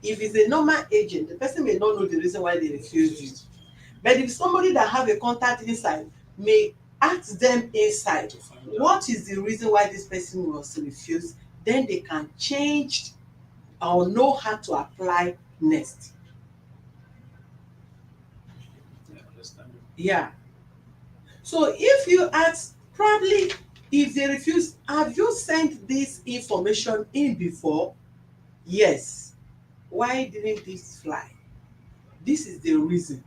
if it's a normal agent, the person may not know the reason why they refused you. But if somebody that have a contact inside may ask them inside, what is the reason why this person was refused, then they can change or know how to apply next. Yeah, understand. Yeah. So if you ask, probably if they refuse, have you sent this information in before? Yes. Why didn't this fly? This is the reason.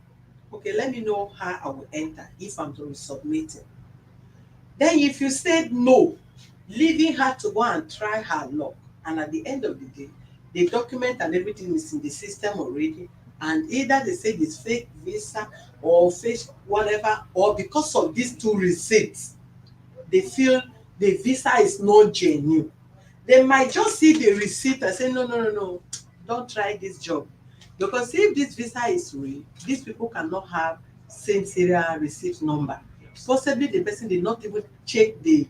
Okay, let me know how I will enter if I'm to resubmit it. Then if you said no, leaving her to go and try her luck, and at the end of the day, the document and everything is in the system already, and either they say it's fake visa or fake whatever, or because of these two receipts, they feel the visa is not genuine. They might just see the receipt and say, no, no, no, no, don't try this job. Because if this visa is real, these people cannot have same serial receipt number. Possibly the person did not even check the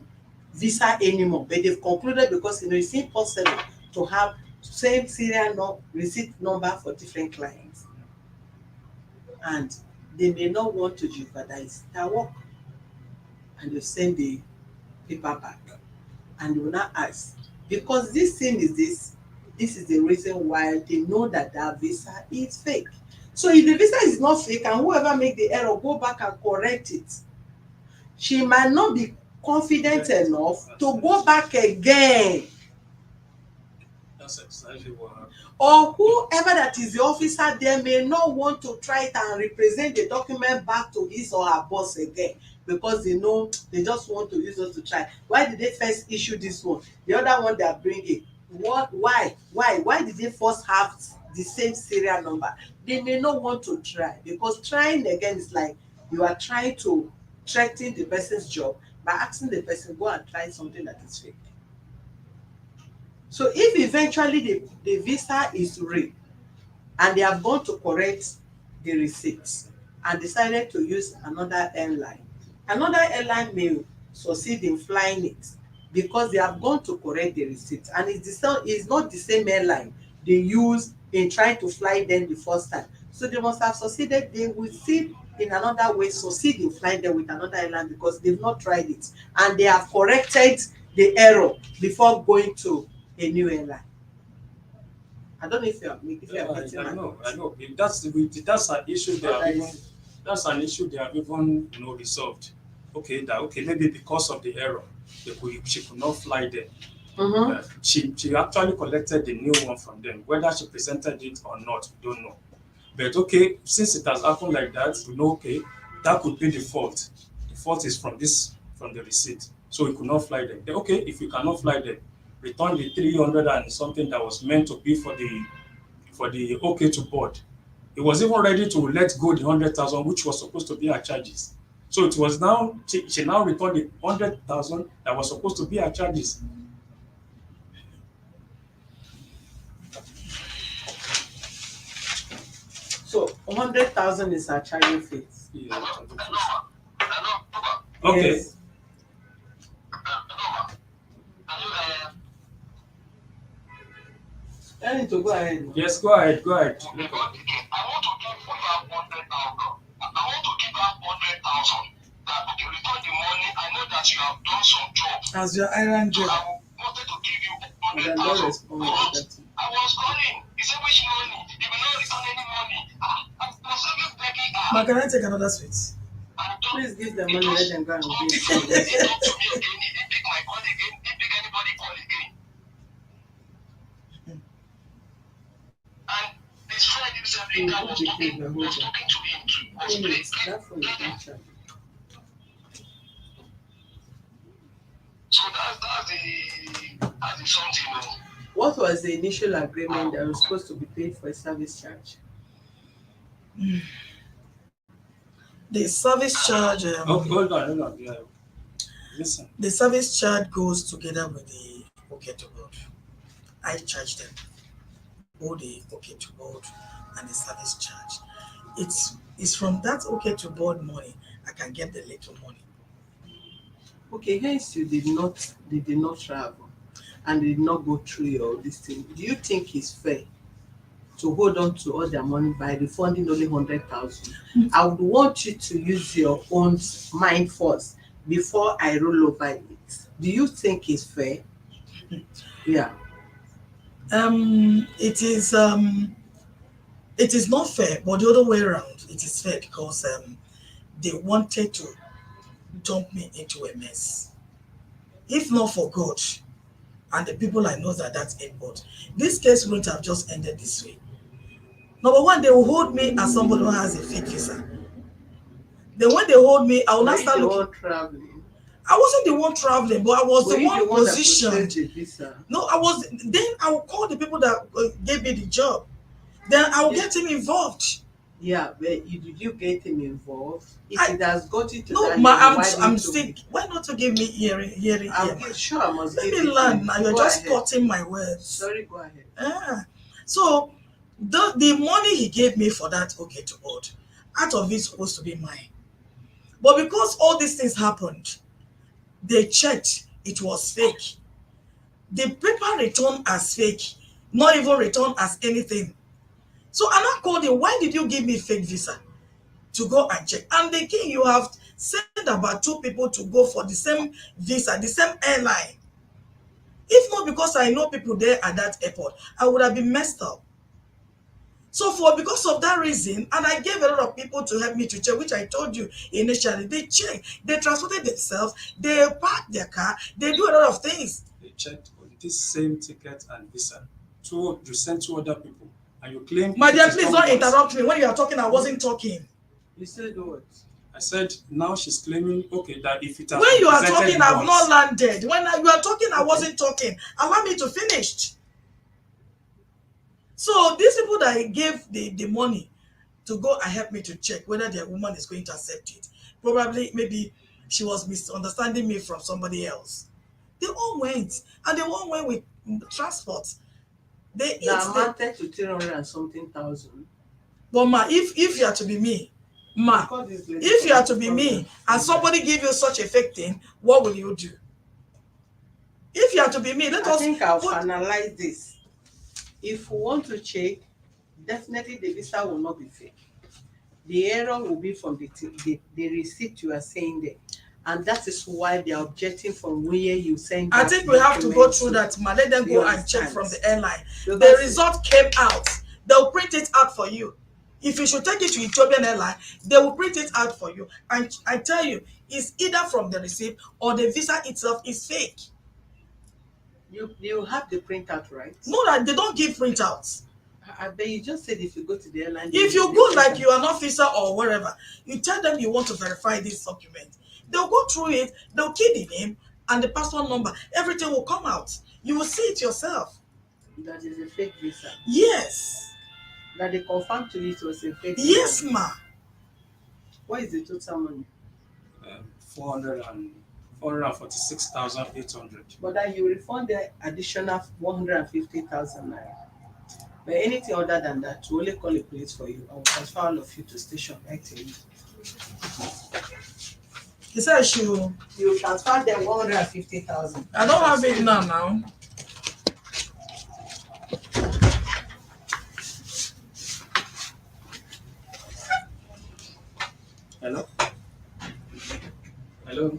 visa anymore, but they've concluded because it's impossible to have same serial receipt number for different clients. And they may not want to jeopardize their work. And you send the paper back. And they will not ask, because this thing is this is the reason why they know that that visa is fake. So if the visa is not fake and whoever make the error go back and correct it, she might not be confident enough to go back again. That's exactly what happened. Or whoever that is the officer there may not want to try it and represent the document back to his or her boss again, because they know they just want to use us to try. Why did they first issue this one? The other one they are bringing, what? Why did they first have the same serial number? They may not want to try, because trying again is like you are trying to threaten the person's job by asking the person go and try something that is fake. So if eventually the visa is real and they have gone to correct the receipts and decided to use another airline may succeed in flying it because they have gone to correct the receipt, and it's not the same airline they use in trying to fly them the first time. So they must have succeeded. They will still in another way succeed in flying them with another airline because they've not tried it and they have corrected the error before going to a new airline. I don't know if you are getting my point. I know. That's an issue they have even. That's an issue they have even resolved. Okay, maybe because of the error, she could not fly them. She actually collected the new one from them. Whether she presented it or not, we don't know. But okay, since it has happened like that, we know okay, that could be the fault. The fault is from the receipt. So we could not fly them. Then, okay, if you cannot fly them, return the 300 and something that was meant to be for the okay to board. It was even ready to let go the 100,000, which was supposed to be her charges. So it was now she now returned the 100,000 that was supposed to be her charges. So 100,000 is her charging fees. Yeah. Hello? Okay. Yes. Hello, ma. Are you there? him to go ahead. Yes, go ahead, go ahead. I want to give her 100,000. I want to give her 100,000. That okay, return the money. I know that you have done some job. As your iron So girl. I wanted to give you And then don't 100,000. respond like that. I was calling. He said, which money? You will not return any money. I was even begging her. Ma, can I take another sweet? Please give them money, let them go and He give. talked to me again. He didn't pick my call again. He didn't pick anybody call again. And his friend himself, Lekan, was talking to him too. Was That phone is not charged. So that's the something. You know. What was the initial agreement that was supposed to be paid for a service charge? The service charge. Okay, hold on. Yeah. Listen. The service charge goes together with the okay to board. I charge them both the okay to board and the service charge. It's from that okay to board money I can get the little money. Okay, hence they did not travel and did not go through your this thing. Do you think it's fair to hold on to all their money by refunding only 100,000? I would want you to use your own mind first before I roll over it. Do you think it's fair? Yeah. It is not fair, but the other way around, it is fair because they wanted to dump me into a mess. If not for God and the people I know that airport, this case wouldn't have just ended this way. Number one, they will hold me as somebody who has a fake visa. Then when they hold me, I will not start looking. Traveling. I wasn't the one traveling, but I was the one positioned. No, I was. Then I will call the people that gave me the job. Then I will get him involved. Yeah, but did you get him involved? If it has got you to no, that, I'm sick. Why not to give me hearing? I'm sure I must. Let me learn. Now you're just cutting my words. Sorry, go ahead. So the money he gave me for that okay to board, out of it supposed to be mine. But because all these things happened, they checked it was fake. The paper returned as fake, not even returned as anything. So I called him, why did you give me fake visa to go and check? And the king, you have sent about 2 people to go for the same visa, the same airline. If not because I know people there at that airport, I would have been messed up. So because of that reason, and I gave a lot of people to help me to check, which I told you initially, they checked, they transported themselves, they parked their car, they do a lot of things. They checked on this same ticket and visa. You sent 2 other people. And you claim. My dear, please don't interrupt me. When you are talking, I wasn't talking. You said what? I said now she's claiming that if it has when you are talking, once, I've not landed. When you are talking, I wasn't talking. Allow me to finish. So these people that gave the money to go and help me to check whether their woman is going to accept it, probably maybe she was misunderstanding me from somebody else. They all went, and they all went with transport. They amounted to 300 and something thousand. But ma, if you are to be me, ma, if you are to be me and somebody give you such a fake thing, what will you do? If you are to be me, I think I'll analyze this. If we want to check, definitely the visa will not be fake. The error will be from the receipt you are saying there. And that is why they are objecting from where you send. I think we have to go through that, ma. Let them go and check from the airline. The result came out. They'll print it out for you. If you should take it to Ethiopian Airline, they will print it out for you. And I tell you, it's either from the receipt or the visa itself is fake. You have the printout, right? No, that they don't give printouts. But you just said if you go to the airline. If you go like you are an officer or wherever, you tell them you want to verify this document. They'll go through it, they'll key the name and the passport number. Everything will come out. You will see it yourself. That is a fake visa. Yes. That they confirmed to you it was a fake visa. Yes, ma. What is the total money? 446,800. But that you refund the additional 150,000 naira. But anything other than that, to only call a police for you. I will transfer all of you to station right to you. He said you transfer them 150,000. I don't have it now. Hello.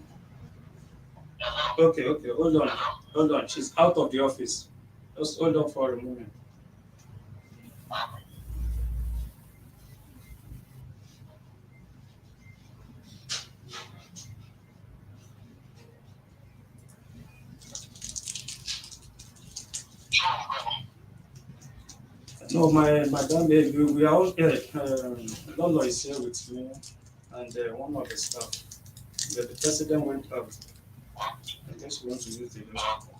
Hello? Okay, okay. Hold on. Hello? Hold on. She's out of the office. Just hold on for a moment. Sure, brother. No, my madam, we are all here. Lolo is here with me, and one of the staff. The president went out. I guess we want to use the restroom.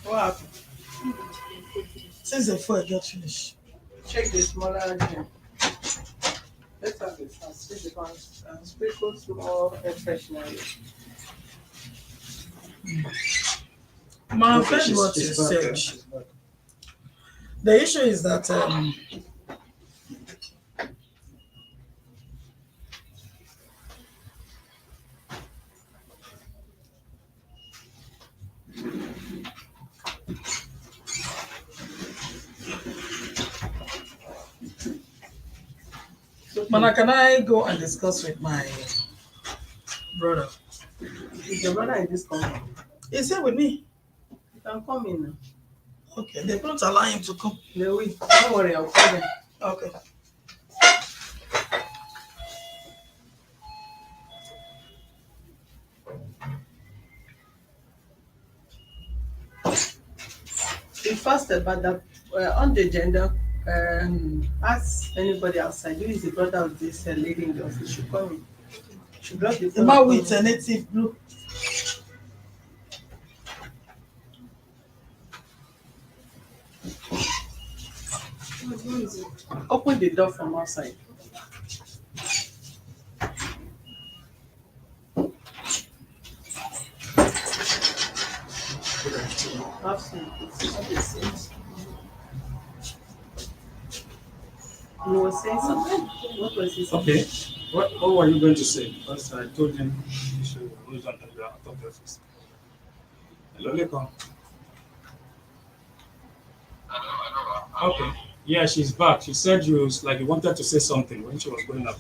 What happened? Since the fuel got finished. Check the smaller gem. Let's have it fast. This is one. Sprinkle small air freshener. My Okay, friend, what you she's back. said. She's back. The issue is that Mana, can I go and discuss with my brother? Is your brother in this company? He's here with me. You can come in now. Okay, they don't allow him to come. They will. Don't worry, I'll call them. Okay. The first about the on the agenda, ask anybody outside. Who is the brother of this lady in the office? Should come in. Should drop the The phone. man with a native blue. Open the door from outside. Have some. Have a seat. You were saying something? What was he saying? Okay. What were you going to say? Because I told him you should use on the out of the office. Hello, Lekan. Okay. Yeah, she's back. She said you wanted to say something when she was going out.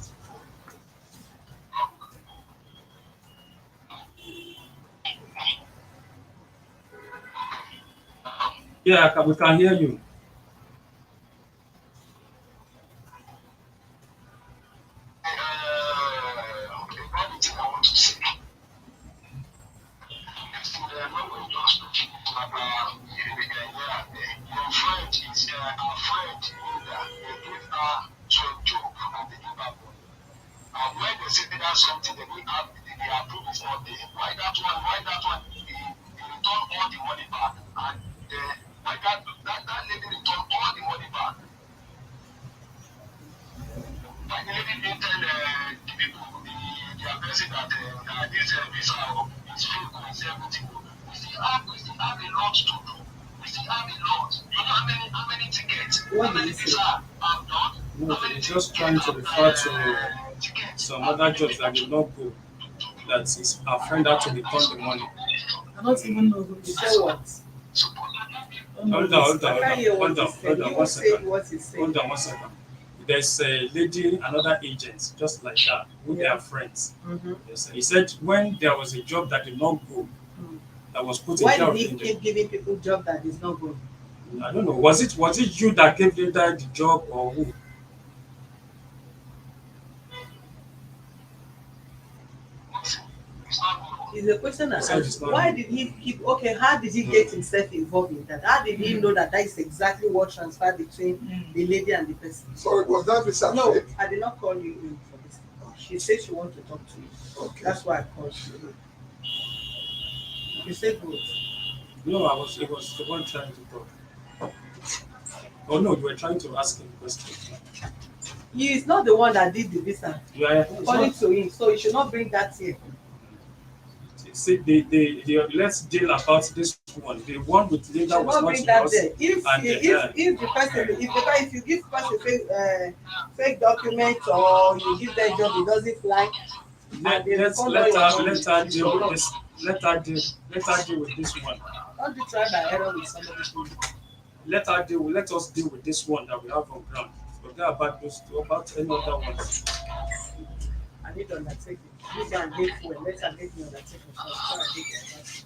Yeah, we can hear you. Okay, one thing I want to say. Yesterday, when we were just talking about your friend is our friend, Linda. They gave her 12 job and they gave her money. And when they say they have something they didn't have, they approve is not there. Why that one? They return all the money back. And why that lady return all the money back? Why the lady didn't tell the people, their person that this visa is fake or is everything. We still have a lot to do. We still have a lot. You know how many tickets? What How did many you say? visa have done? No, How many he's just tickets trying to have refer to tickets? some other jobs that did not go. That is our friend had to return the money. I don't even know who You this say is. what? Don't know Hold who on, this hold I on, can't hear what hold on, he said. hold on, You one say second. what he said. Hold on 1 second. There's a lady, another agent, just like that, who they are friends. Mm-hmm. Yes, he said when there was a job that did not go, that was put in Why care did of he him. keep giving people job that is not good? I don't know. Was it you that gave Linda the job or who? It's not good. Is a question I He said asked. it's not Why good. did he keep? Okay, how did he get himself involved in that? How did he know that that is exactly what transpired between the lady and the person? So was that visa No, fake? I did not call you in for this. She said she wanted to talk to you. Okay. That's why I called you. You said good. No, it was the one trying to talk. Oh no, you were trying to ask him a question. He is not the one that did the visa, Yeah, according to him. So he should not bring that here. see, let's deal about this one. The one with He Linda should was not not bring that yours, there. If and if the person, if you give person fake document or you give them job, it doesn't fly, and they refund all your money. let her You deal should with not. this. Let her deal with this one. Don't do try by error with somebody's money. Let us deal with this one that we have on ground. Forget about those two, about any other ones. I need undertaking. This guy get fuel. Let her get me undertaking first. So I get it.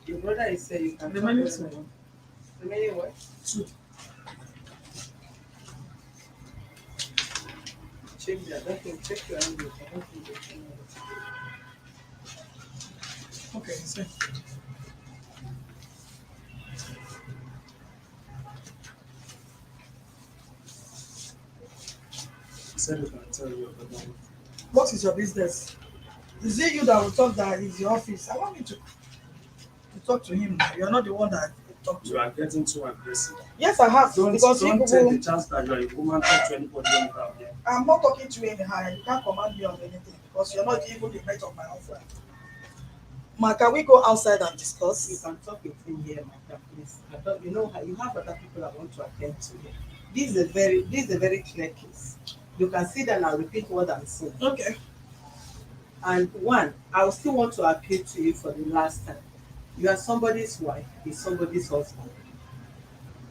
Your brother is saying you can Remaining talk two. to him. Remaining what? Two. Change that. Don't think, check your language. I don't think they can know it. Okay, so He said he can tell you about that. what is your business? Is it you that will talk that is your office? I want me to talk to him now. You're not the one that talk You to. are getting too aggressive. Yes, I have. Because Don't you take the will, chance that you are a woman talk to anybody anyhow. Yeah. I'm not talking to you anyhow. You can't command me on anything because you're not even the mate of my own friend. Ma, can we go outside and You discuss? can talk with him here, madam, please. I don't, you know, you have other people I want to attend to here. This is a very clear case. You can see that I'll repeat what I'm saying. Okay. And one, I will still want to appeal to you for the last time. You are somebody's wife, he's somebody's husband.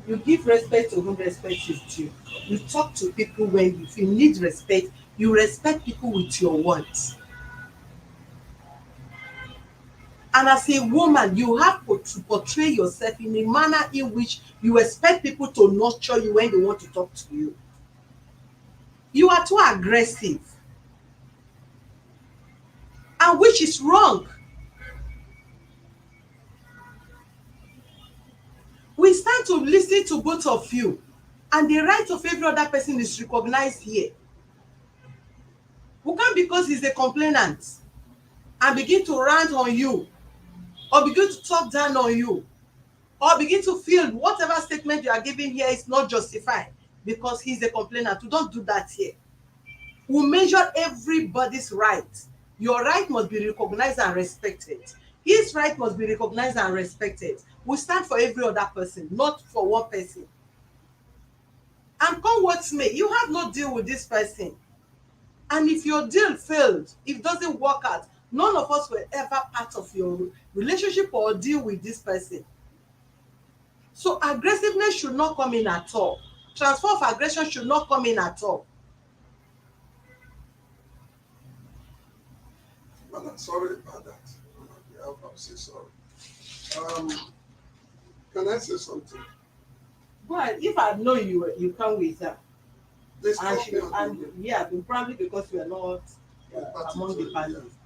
You give respect to whom respect is due. You talk to people when if you need respect, you respect people with your words. And as a woman, you have to portray yourself in a manner in which you expect people to nurture you when they want to talk to you. You are too aggressive, and which is wrong. We stand to listen to both of you, and the right of every other person is recognized here. We can't, because he's a complainant, and begin to rant on you, or begin to talk down on you, or begin to feel whatever statement you are giving here is not justified because he's a complainant. We don't do that here. We measure everybody's right. Your right must be recognized and respected. His right must be recognized and respected. We stand for every other person, not for one person. And come what may, you have no deal with this person. And if your deal failed, if it doesn't work out, none of us were ever part of your relationship or deal with this person. So aggressiveness should not come in at all. Transfer of aggression should not come in at all. Man, I'm sorry about that. I'll say sorry. Can I say something? But if I know you come with her, They and stopped she, me on and the yeah, probably because we are not among the parties.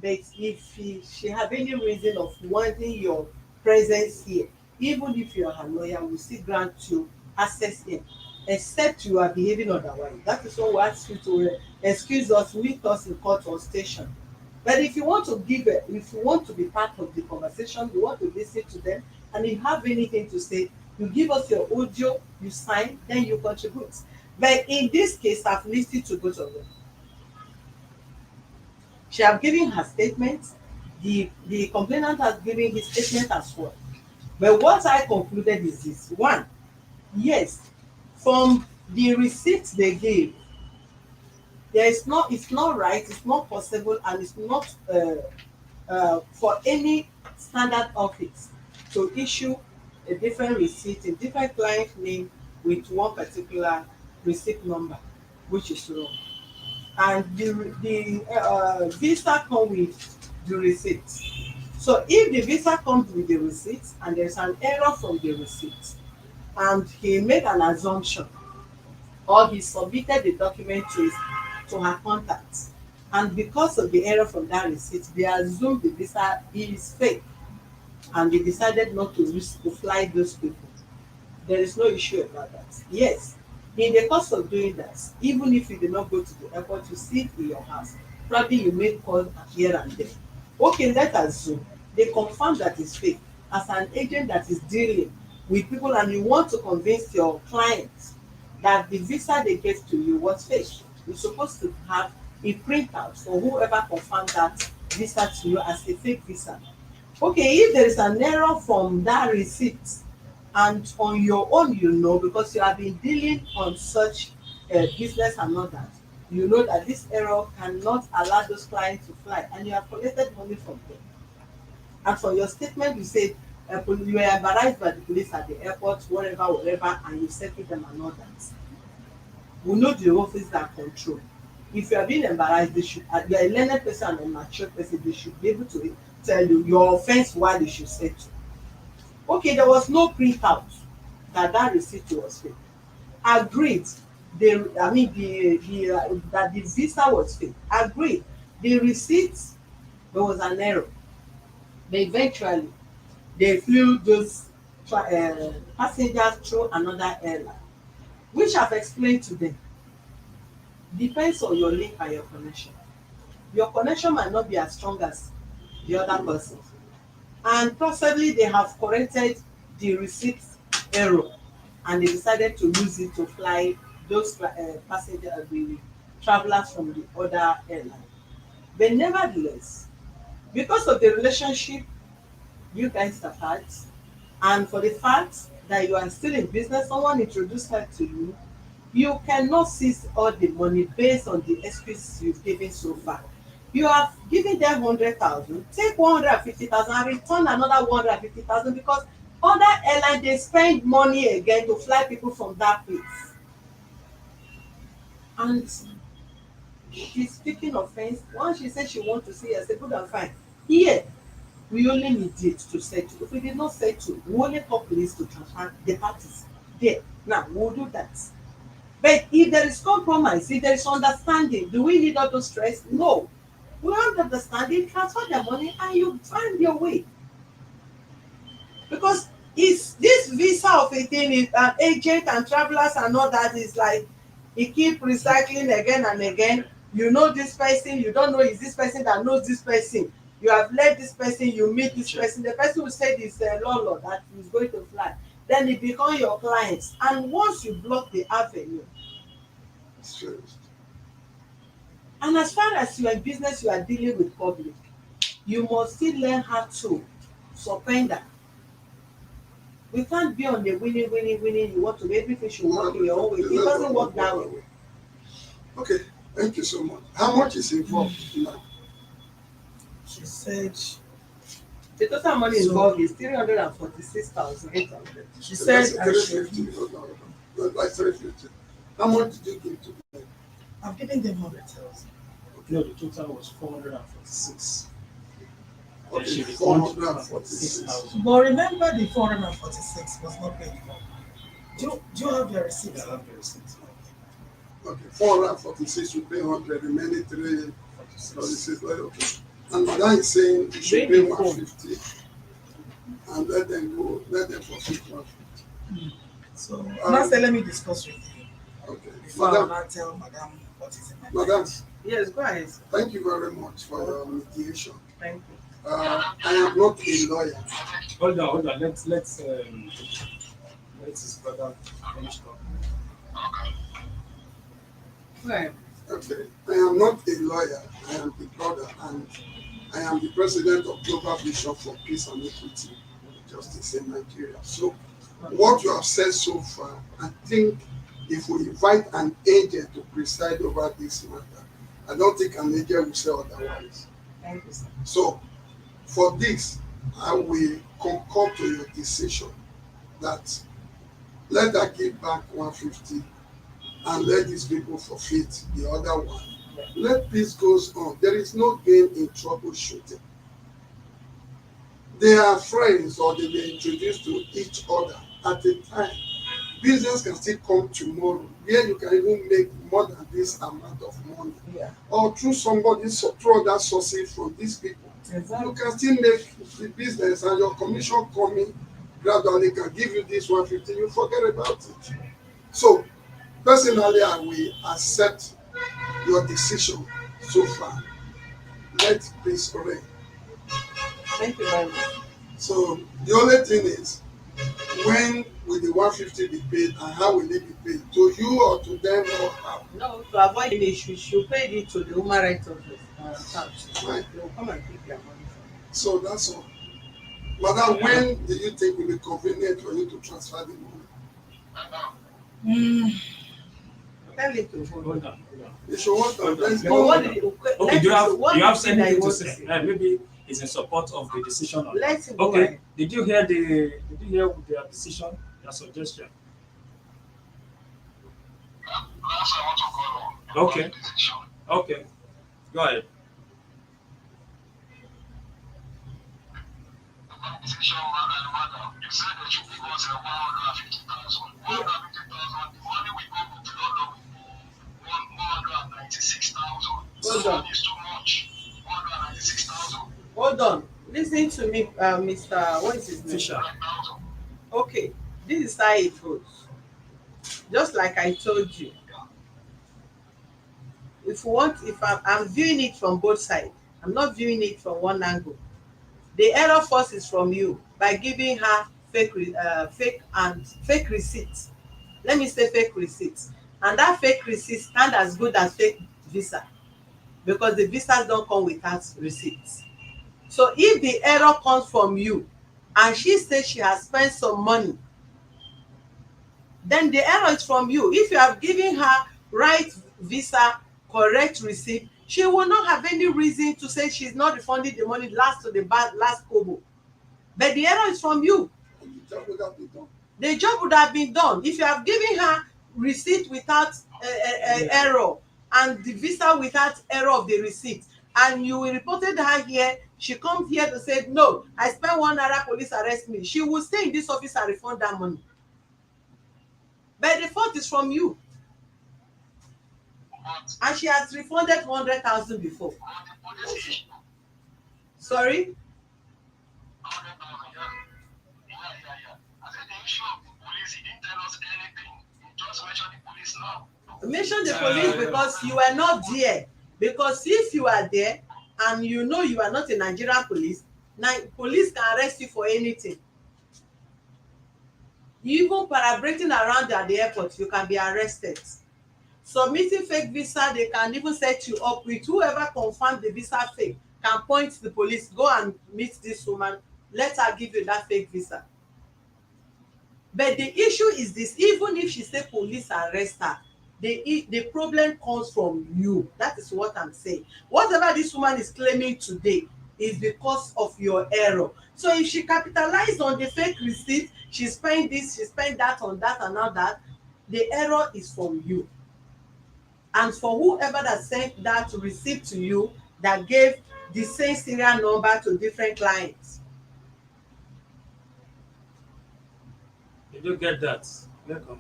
But if she have any reason of wanting your presence here, even if you are her lawyer, we still grant you access in, except you are behaving otherwise. That is why we ask you to excuse us, meet us in court or station. But if you want to if you want to be part of the conversation, you want to listen to them, and if you have anything to say, you give us your audio, you sign, then you contribute. But in this case, I've listened to both of them. She have given her statement. The complainant has given his statement as well. But what I concluded is this: one, yes, from the receipt they gave, it's not right, it's not possible, and it's not for any standard office to issue a different receipt, a different client name with one particular receipt number, which is wrong. And the visa come with the receipt. So if the visa comes with the receipt and there's an error from the receipt, and he made an assumption or he submitted the document to her contact, and because of the error from that receipt, they assume the visa is fake, and they decided not to fly those people, there is no issue about that. Yes, In the course of doing that, even if you did not go to the airport, you sit in your house, probably you make calls here and there. Okay, let us assume they confirm that it's fake. As an agent that is dealing with people and you want to convince your clients that the visa they gave to you was fake, you're supposed to have a printout for whoever confirmed that visa to you as a fake visa. Okay, if there is an error from that receipt and on your own you know, because you have been dealing on such business and all that, you know that this error cannot allow those clients to fly and you have collected money from them. And for your statement you say you were embarrassed by the police at the airport, whatever, and you settle them and all that. We know the office that control. If you are being embarrassed, they should, you are a learned person and a mature person, they should be able to tell you your offence, why they should settle. Okay, there was no printout that that receipt was fake. Agreed. That the visa was fake. Agreed. The receipt, there was an error. But eventually, they flew those passengers through another airline, which I've explained to them. Depends on your link and your connection. Your connection might not be as strong as the other person. And possibly they have corrected the receipt error and they decided to use it to fly those passengers, the travelers from the other airline. But nevertheless, because of the relationship you guys have had, and for the fact that you are still in business, someone introduced her to you, you cannot seize all the money based on the excuse you've given so far. You have given them 100,000, take 150,000 and return another 150,000, because other airline dey spend money again to fly people from that place. And she's speaking offence. Once she say she want to see, I say good and fine. Here we only mediate to settle. If we did not settle, we only call police to transfer the parties. There now we will do that. But if there is compromise, if there is understanding, do we need all those stress? No. We want understanding, transfer their money and you find your way. Because it's this visa of a thing is an agent and travelers and all that is like e keep recycling again and again. You know this person, you don't know is this person that knows this person. You have led this person, you meet this person, the person who said is lolo that is going to fly. Then e become your client. And once you block the avenue, and as far as you are in business, you are dealing with public, you must still learn how to surrender. We can't be on the winning. You want to everything should work in your own way. It doesn't work that way. Okay, thank you so much. How much is involved now? She said The total money involved is 346,800. she So said that's I should 350. Hold on. That's like 350. How much did you give to them? I'm giving them 100,000. No, the total was 446. Okay, She returned 446. 46,000. But remember the 446 was not paid for. Do you have your receipt? Yeah, I have the receipt. Okay, 446 will pay 100, remaining 346. Okay. And Madam is saying you should pay 150 and let them forfeit 150. So now say let me discuss with you Okay. before I Madam, now tell Madam what is in my Madam, mind. Yes, go ahead. thank you very much for your mediation. Thank you. I am not a lawyer. Hold on. Let his brother finish talking. Go ahead. Okay. I am not a lawyer. I am the brother and I am the president of Global Vision for Peace and Equity Justice in Nigeria. So what you have said so far, I think if we invite an agent to preside over this matter, I don't think an agent will say otherwise. Thank you, sir. So for this, I will concur to your decision that let her give back 150 and let these people forfeit the other one. Let peace goes on. There is no gain in troubleshooting. They are friends or they may introduced to each other at a time. Business can still come tomorrow where you can even make more than this amount of money. Yeah. Or through somebody, through other sources from these people. Exactly. You can still make the business and your commission coming gradually can give you this 150, you forget about it. So Personally, I will accept your decision so far. Let peace reign. Thank you very much. So the only thing is, when will the 150 be paid and how will it be paid? To you or to them or how? No, to avoid any issues, you paid it to the human rights office account. Fine. They will come and pick their money from you. So that's all. Madam, when do you think will be convenient for you to transfer the money? Mm, Tell it to hold Hold on. on, hold on. You should want to Hold on. let's But go. what did you, Okay, do what you have did that anything you to want to say? say? Maybe it's in support of the decision. Or Let it go okay, ahead. did you hear their decision, their suggestion? That's what I want to call on. Okay, okay, go ahead. Decision, madam. You said that you give us 150,000. 150,000, the money we go to London will be 196,000. Hold That on. money is too much. 196,000. Hold on. Listen to me, Mr. What is his name? Fisher. Okay, this is how it goes. Just like I told you, if I'm viewing it from both sides, I'm not viewing it from one angle. The error first is from you by giving her fake receipts. Let me say fake receipts, and that fake receipt stand as good as fake visa, because the visas don't come without receipts. So if the error comes from you and she says she has spent some money, then the error is from you. If you have given her right visa, correct receipt, she will not have any reason to say she's not refunding the money last to the last kobo. But the error is from you. The job would have been done. The job would have been done if you have given her receipt without error, and the visa without error of the receipt, and you reported her here. She comes here to say, no, I spent 1 naira, police arrest me. She will stay in this office and refund that money. But the fault is from you, and she has refunded 100,000 before. Sorry. Mention the police because you were not there. Because if you are there and you know you are not a Nigerian police, now police can arrest you for anything. You even parabrating around at the airport, you can be arrested. Submitting fake visa, they can even set you up with whoever confirmed the visa fake can point the police, go and meet this woman, let her give you that fake visa. But the issue is this: even if she say police arrest her, the problem comes from you. That is what I'm saying. Whatever this woman is claiming today is because of your error. So if she capitalized on the fake receipt, she spent this, she spent that on that and all that, the error is from you. And for whoever that sent that receipt to you, that gave the same serial number to different clients. Did you get that? Lekan.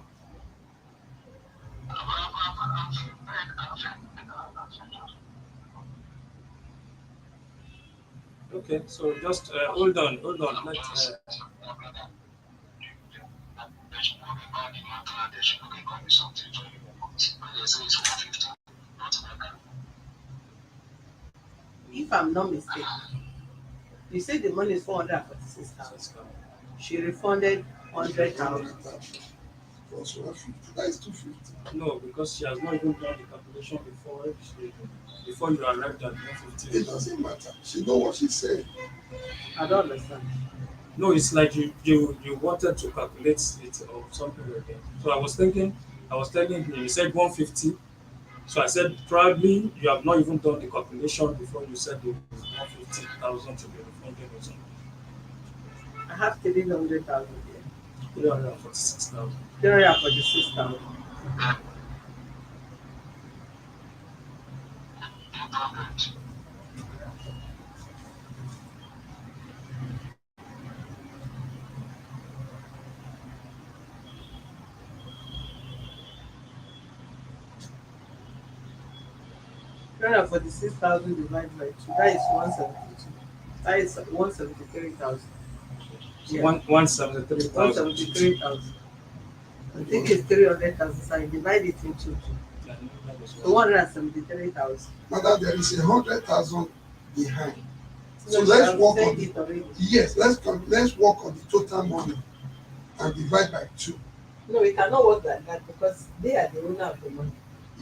Okay, so just hold on, hold on. If I'm not mistaken, you say the money is 446,000. She refunded 100,000. Plus 150. That is 250. No, because she has not even done the calculation before you arrived at It 150. doesn't matter. She know what she said. I don't understand. No, it's like you wanted to calculate it or something like that. So I was telling you said 150. So I said probably you have not even done the calculation before you said it was 150,000 to be refunded or something. I have 300,000 here. 346,000. 346,000. Divided by 2. That is 172. That is 173,000. So Yeah. 173,000. 173,000. I think it's 300,000. So I divide it into two. So 173,000. Madam, there is 100,000 behind. So No, let's I've work said on it already. yes, let's work on the total money and divide by 2. No, we cannot work like that because they are the owner of the money.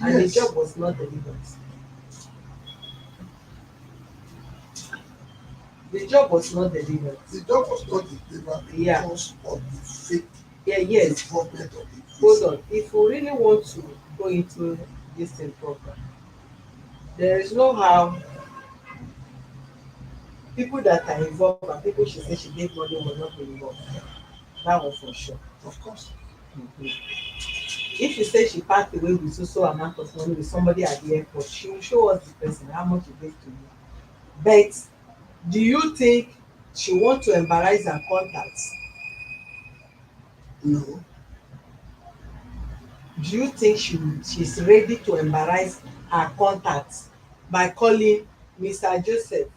And Yes. the job was not delivered. The job was not delivered. The job was not delivered Yeah. because of the fake Yes. involvement of the Hold on. If we really want to go into this thing proper, there is no how people that are involved and people she say she gave money will not be involved. That one for sure. Of course. If you say she passed away with so amount of money with somebody at the airport, she will show us the person how much she gave to you. But do you think she want to embarrass her contacts? No. Do you think she's ready to embarrass her contacts by calling Mr. Joseph,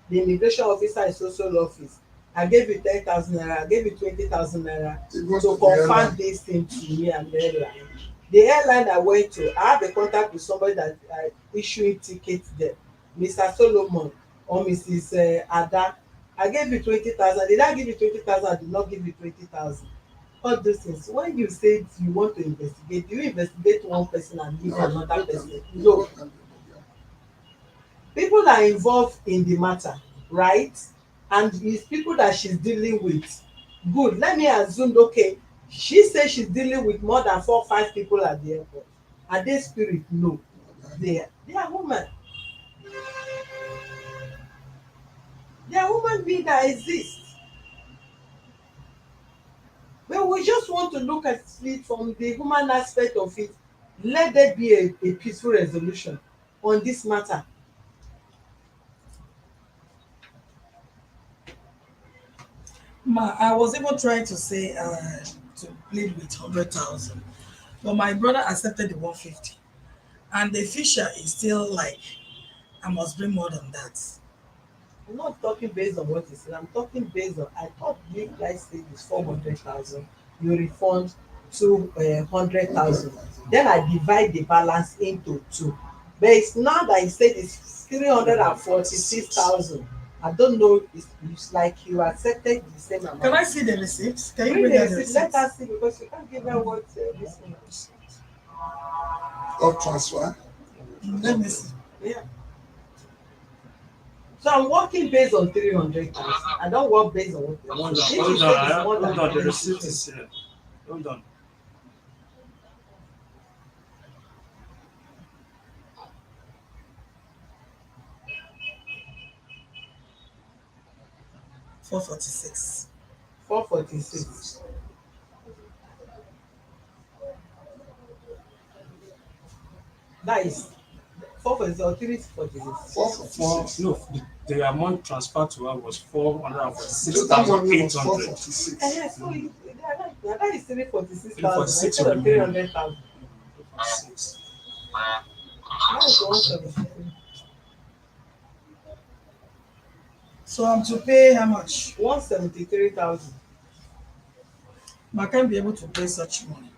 the immigration officer in social office? I gave you 10,000 naira, I gave you 20,000 naira to confirm this thing to me and the airline. The airline I went to, I have a contact with somebody that issuing tickets there, Mr. Solomon or Mrs. Ada. I gave you 20,000. Did I give you 20,000? I did not give you 20,000. All those things. When you say you want to investigate, do you investigate one person and leave another person? No. People are involved in the matter, right? And it's people that she's dealing with. Good. Let me assume, okay, she says she's dealing with more than 4 or 5 people at the airport. Are they spirit? No. They are women. They are human beings that exist. But we just want to look at it from the human aspect of it. Let there be a peaceful resolution on this matter. I was even trying to say to plead with 100,000, but my brother accepted the 150, and the fisher is still like, I must bring more than that. I'm not talking based on what you said. I'm talking based on, I thought you guys said it's 400,000. You refund 200,000. Then I divide the balance into two. But it's now that you said it's 346,000. I don't know. It's like you accepted the same amount. Can I see the receipts? Can you Bring bring the out the receipt. Let receipts? us see because you can't give her what this one is. Of transfer. Let me see. Yeah. So I'm working based on 300,000. I don't work based on what. Hold If on, you hold say on, it's more hold than on. The 300, receipt is here. Hold on. $446. 446. That is 446 or 346. 446. No, the amount transferred to her was Total money was 446,800. 446. So they are right. Now that is 346,000 346 instead of remaining. 300,000. 446. That is 173. So I'm to pay how much? 173,000. I can't be able to pay such money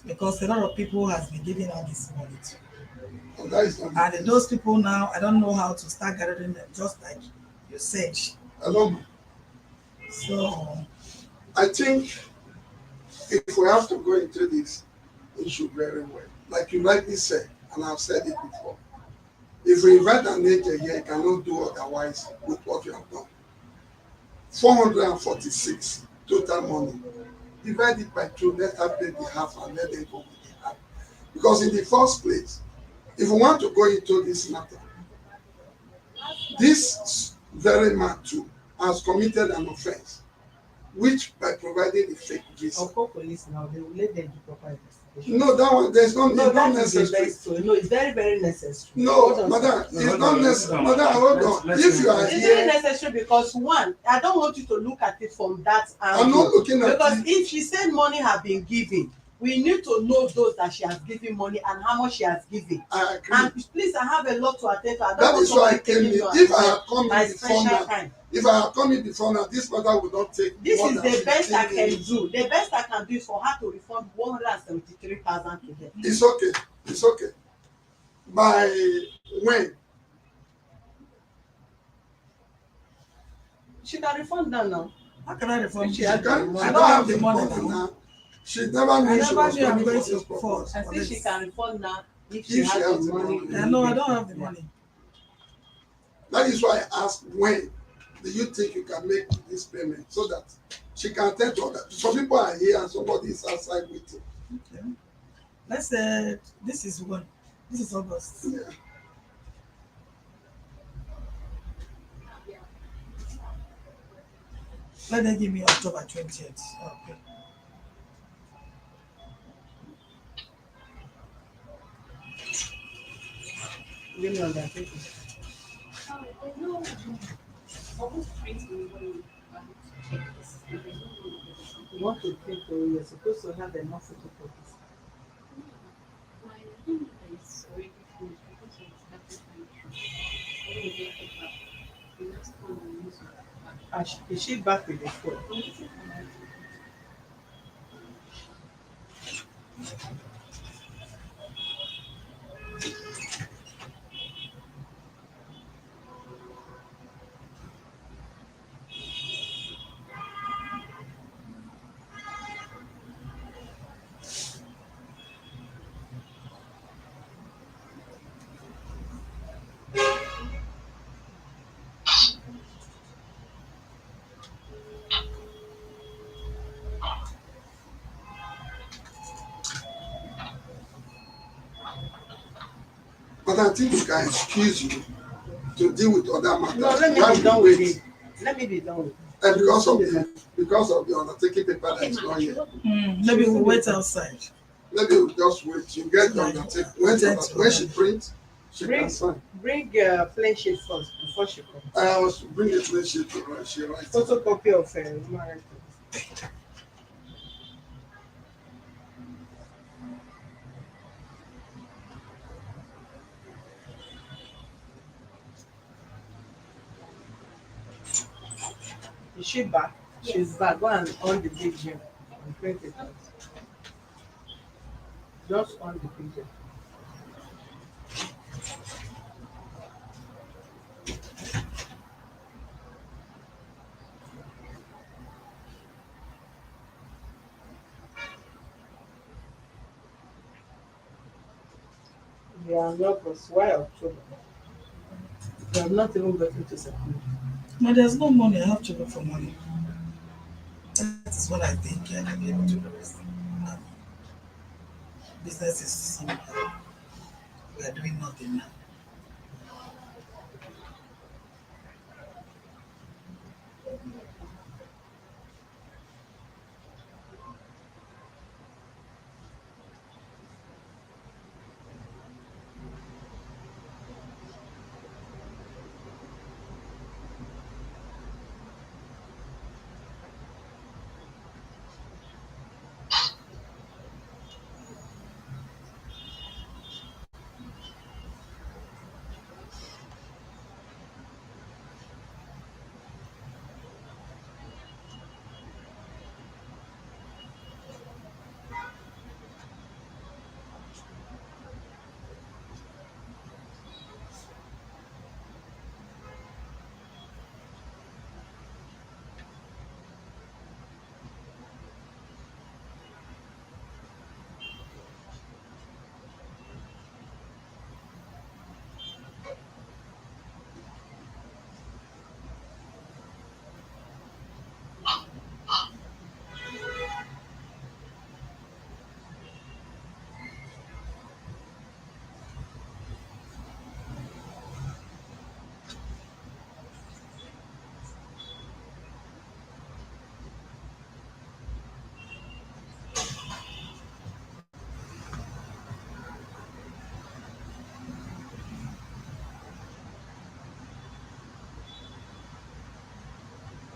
because a lot of people has been giving out this money too. And that is not the And case. those people now, I don't know how to start gathering them, just like you said. I don't know. So I think if we have to go into this issue very well, like you rightly said, and I've said it before, if we invite an agent here, you cannot do otherwise with what you have done. 446 total money. Divide it by 2, let her pay the half and let them go with the half. Because in the first place, if we want to go into this matter, this very man too has committed an offense, which by providing the fake visa. I'll call police now. They will let them do proper investigation. No, that one, there's no, No, it's not that is the necessary. best way. No, it's very, very necessary. No, Hold on, madam, sir. it's not necessary. Madam, hold on. Let's If you are It's very here, necessary because one, I don't want you to look at it from that angle. I'm not looking at Because it. if she said money have been given, We need to know those that she has given money and how much she has given. I agree. And please, I have a lot to attend to. I don't That want is why I somebody came in. taking If I had come my in before special now, time. if I had come in before now, this matter would not take This more is than the best I 15 can minutes. do. The best I can do is for her to refund 173,000 to them. It's okay. It's okay. By when? She can refund them now. How can I refund She you? had She can't. the She money. don't have the money money now. now. She never knew she never was knew I'm coming going for to this purpose. I say she can refund now if If she has the money. I know I don't have the money. That is why I asked when do you think you can make this payment so that she can tell to others. Some people are here and somebody is outside waiting. Okay. Let's this is one. This is August. Yeah. Let them give me October 20th. Okay. Give me on that paper. You want to think you're supposed to have enough photocopies. Is she back with the phone? But I think we can excuse you to deal with other matters. No, let me While be we done with wait. it. Let me be done with it. And because of the undertaking paper that is not here. Maybe we'll wait outside. Maybe we'll just wait. You get the undertaking. When she prints, she can sign. Bring plain sheet first before she comes. I was to bring a plain sheet to write. She writes. Photocopy of human rights. Is she back? She's back. Go and on the video and print it out. Just on the video. We are in August. Why October? We have not even gotten to September. No, there's no money. I have to look for money. That is what I think I can be able to do. Business is somehow. We are doing nothing now.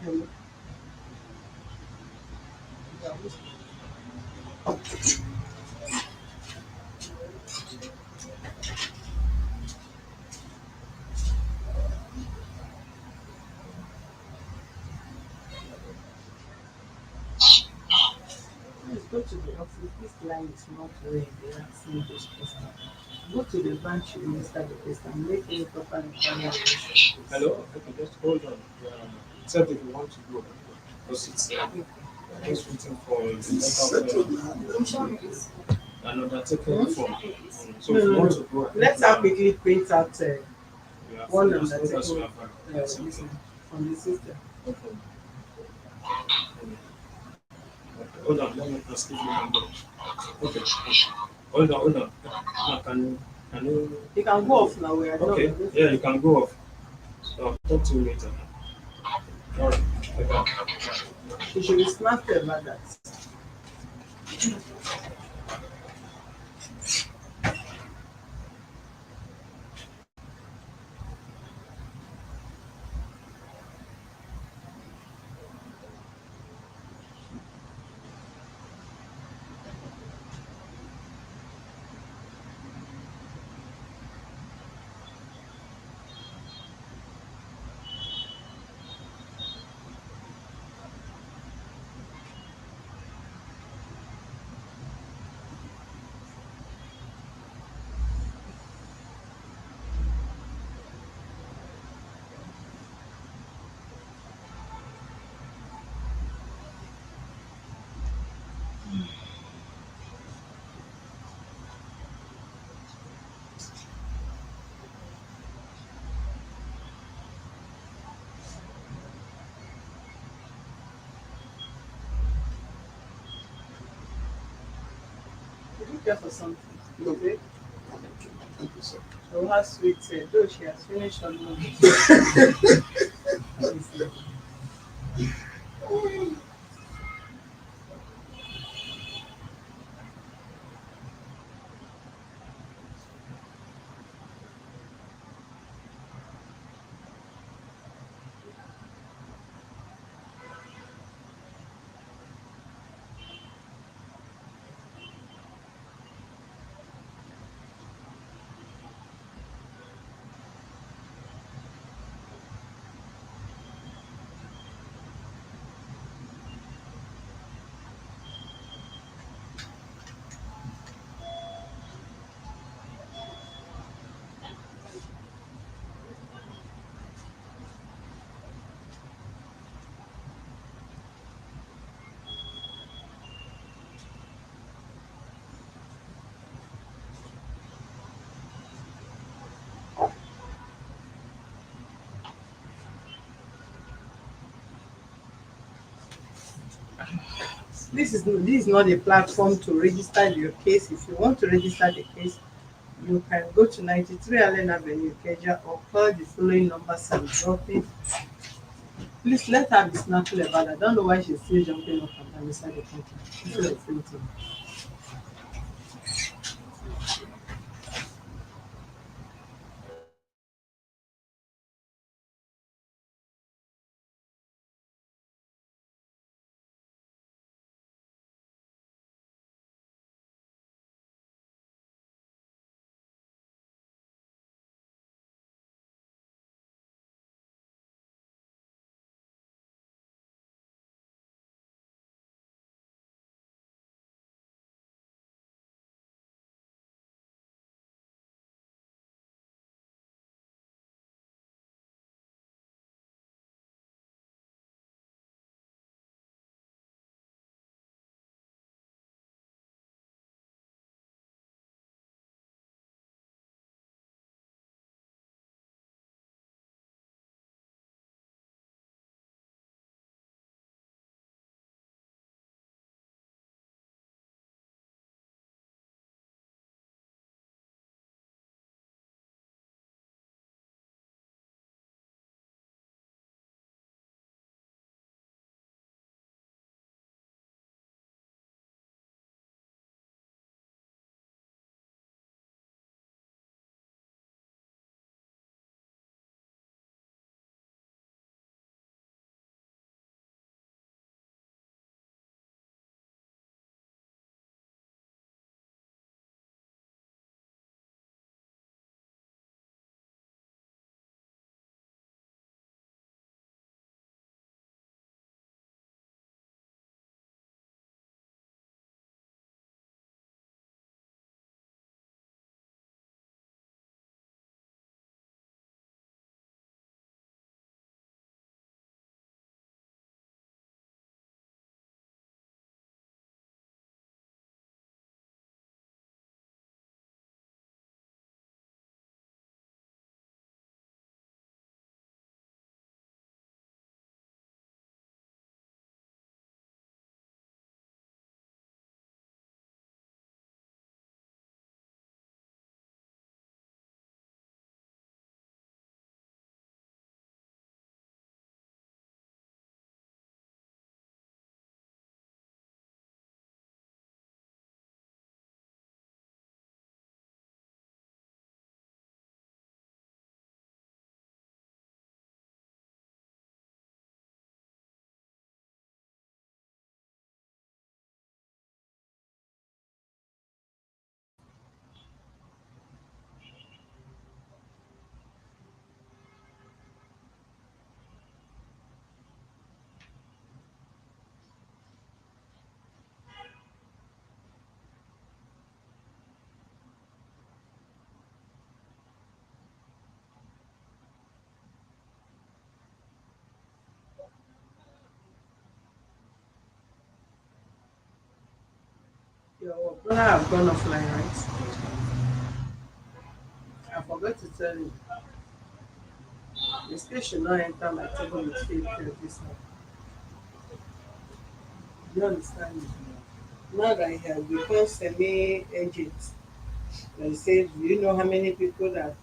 Hello. Yeah, go to the office. This line is not red. They are asking those questions. Go to the bank to register the case and make any proper inquiry. Hello? Okay, just hold on. Except if you want to go. Because it's just waiting for another taking form. So if you want to go, Let's have quickly print out one just undertaking because you have from the system. okay. Hold on, let me ask if you can go. Okay. Hold on. Now, can you You can go off now. We are done. okay, yeah, you can go off. So I'll talk to you later. All right. Okay. You should be smarter about that. Did you care for something? Okay. Thank you, sir. So how sweet, though she has finished her movie. This is not a platform to register your case. If you want to register the case, you can go to 93 Allen Avenue, Ikeja, or call the following numbers I'm dropping. Please let her be snapping about it. I don't know why she's still jumping up and down inside the country. Instead of fainting. Your brother have gone offline, right? Yes, ma'am. I forgot to tell you. The state should not enter my table with fake visa. Do you understand me? Now that he has become semi-agent, they say, do you know how many people that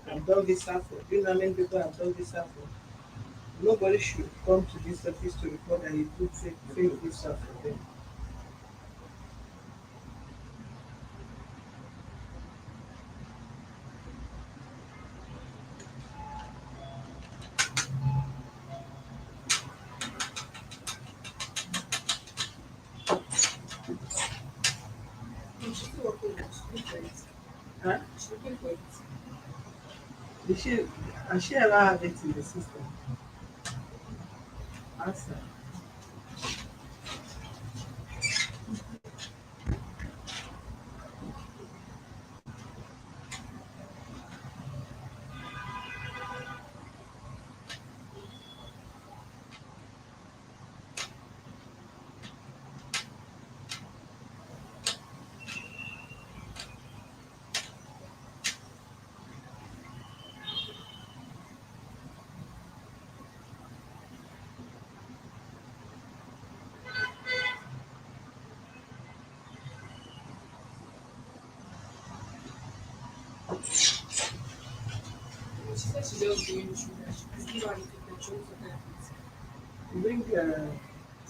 have done visa for? Do you know how many people have done visa for? Nobody should come to this office to report that he put fake visa for them. She's still working now. She's looking for it. Huh? She's looking for it. Did she, has she ever had it in the system? Answer. She said she's just doing sugar. She's give her little petrol for that. Bring a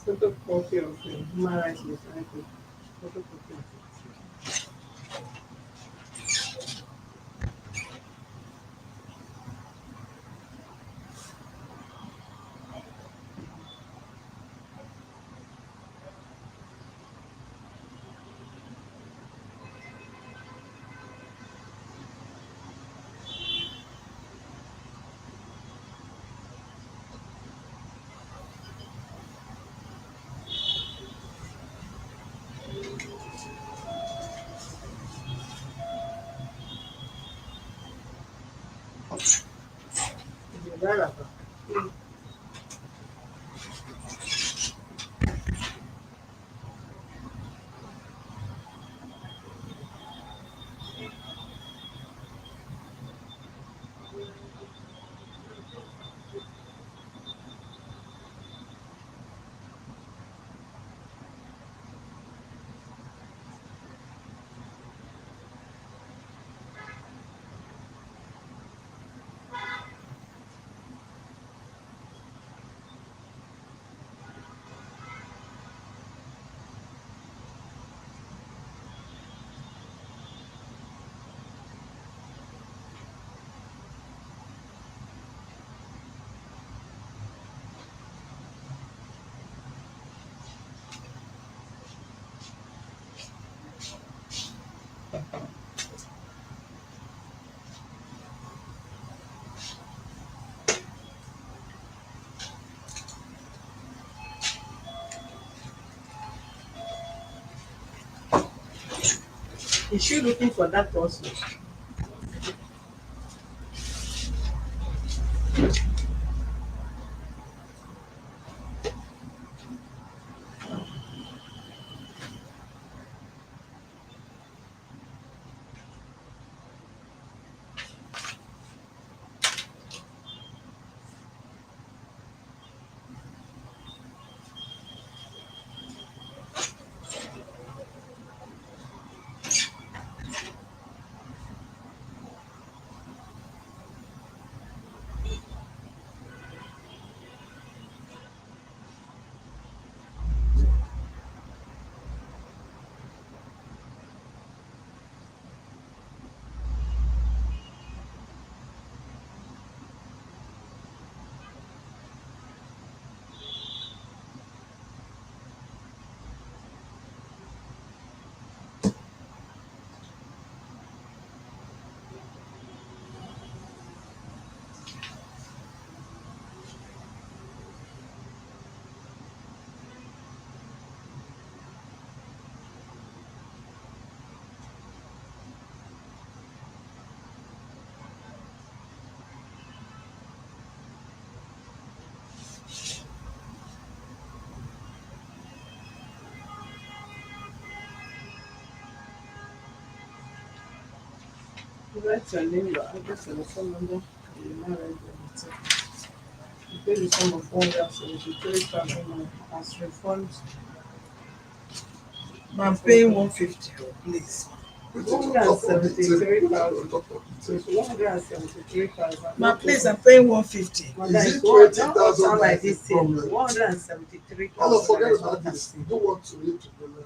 photocopy of human rights recycle. Photocopy of it. Is it that wrapper? Is she looking for that also? Write your name, your address, and the phone number. You will not write the letter. You pay the sum of 173,000 as refund. I'm paying 150, please. One hundred and 73,000. So it's 173,000. Ma, please, I'm paying 150. Madam, Is it it's one- 20,000 don't sound like that's the this thing. problem? 173,000. Hello, forget is about what I'm this. saying. You don't want to live together.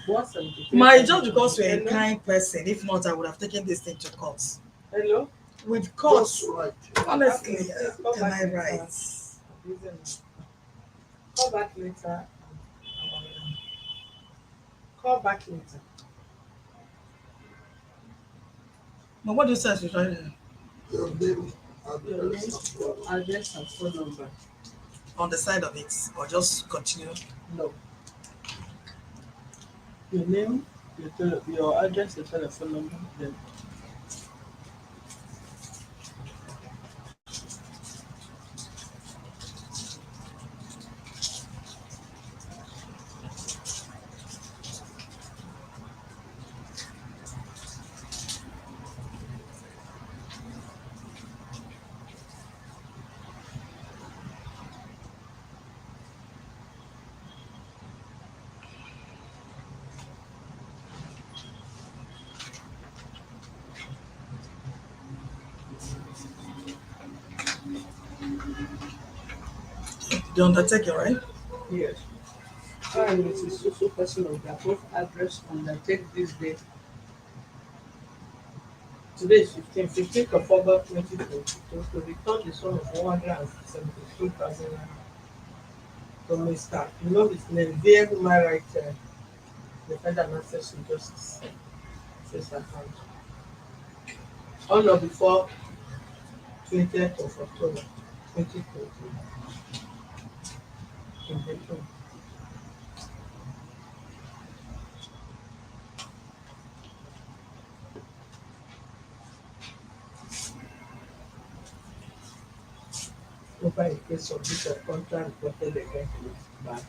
173,000. Ma, it's just because you're a Hello? kind person. If not, I would have taken this thing to court. Hello? With court, Just right. honestly, Please call can back I later. write? Call back later. Call back later. Ma, what do you say I should write? Your name, Your name, address, your address, and phone number. On the side of it, or just continue? No. Your name, your address, your telephone number. Then The undertaker, right? yes. And it is social person of their both address undertake this day. Today is 15th of August 2022 to return the sum of 172,000 to Mr. You know his name, VA Human Rights Defender and Access to Justice. Says account. On or before 20th of October 2020. In April. Over a case of this of contract reported against back.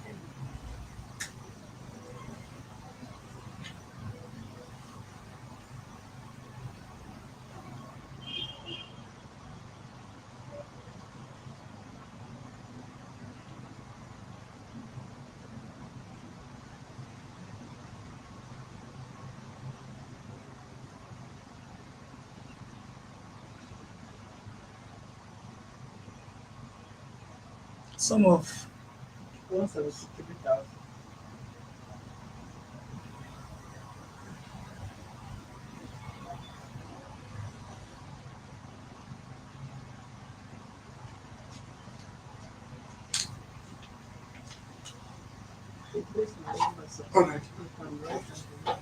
Some of 173,000. Replace my number, sir. All right. You can write and-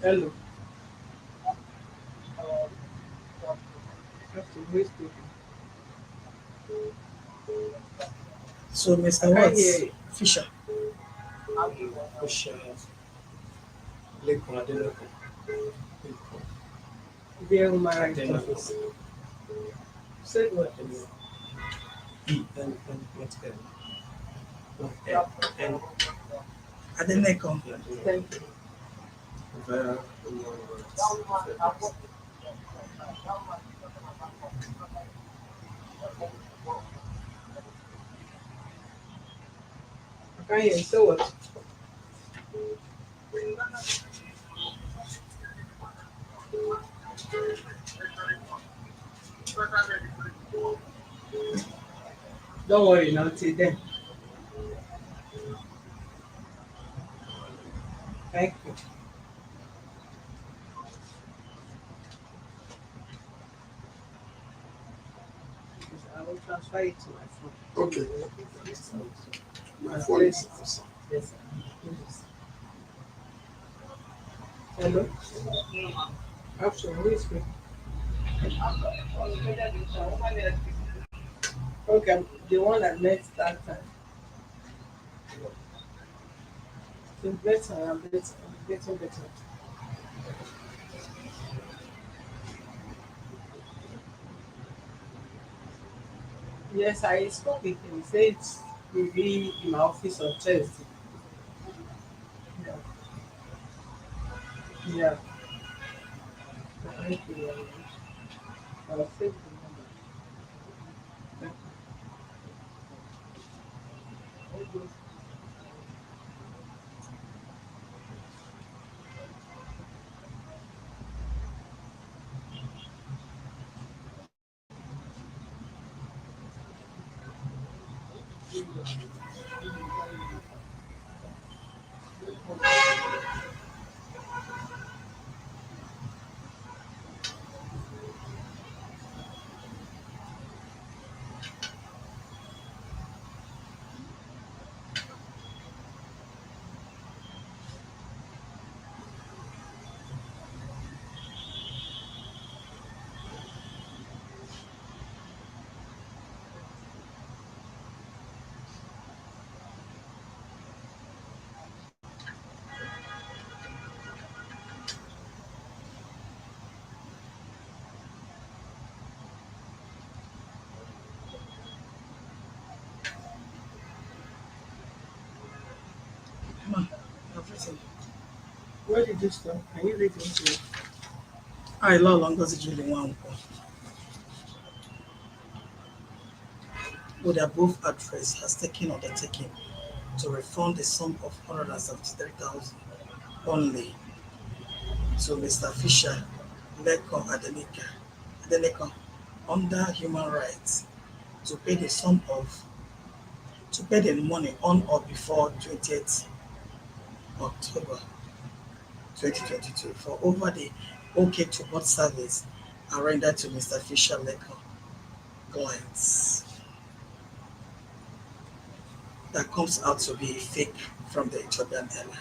Hello. Have to wait speaking. so Mr. I can't Watts hear you. Fisher. Lekan, Lekan. VA Human Rights Then- Office. Said what? E-N-N, not N. Not N. N. Adeneko. Yeah, Thank you. Very I can't hear you. So what? Don't worry now till then. Thank you. I will transfer it to my phone. Okay. My Yes, phone is sir. Yes. Hello? Option, who is speaking? Okay, the one that met that time. So better, I'm better, I'm getting better. Yes, I spoke with him. He said he'll be in my office on Thursday. Yeah. Yeah. Thank you very much. I'll save the number. Come on, everything. Where did you stop? Can you read into it? I love Ngozi Nwankwo with the above address has taken undertaking to refund the sum of 173,000 only to Mr. Fisher Lekan Adeleka under human rights to pay the sum of to pay the money on or before 20th October 2022 for over the OK to board service and rendered to Mr. Fisher Lekan clients that comes out to be fake from the Ethiopian airline.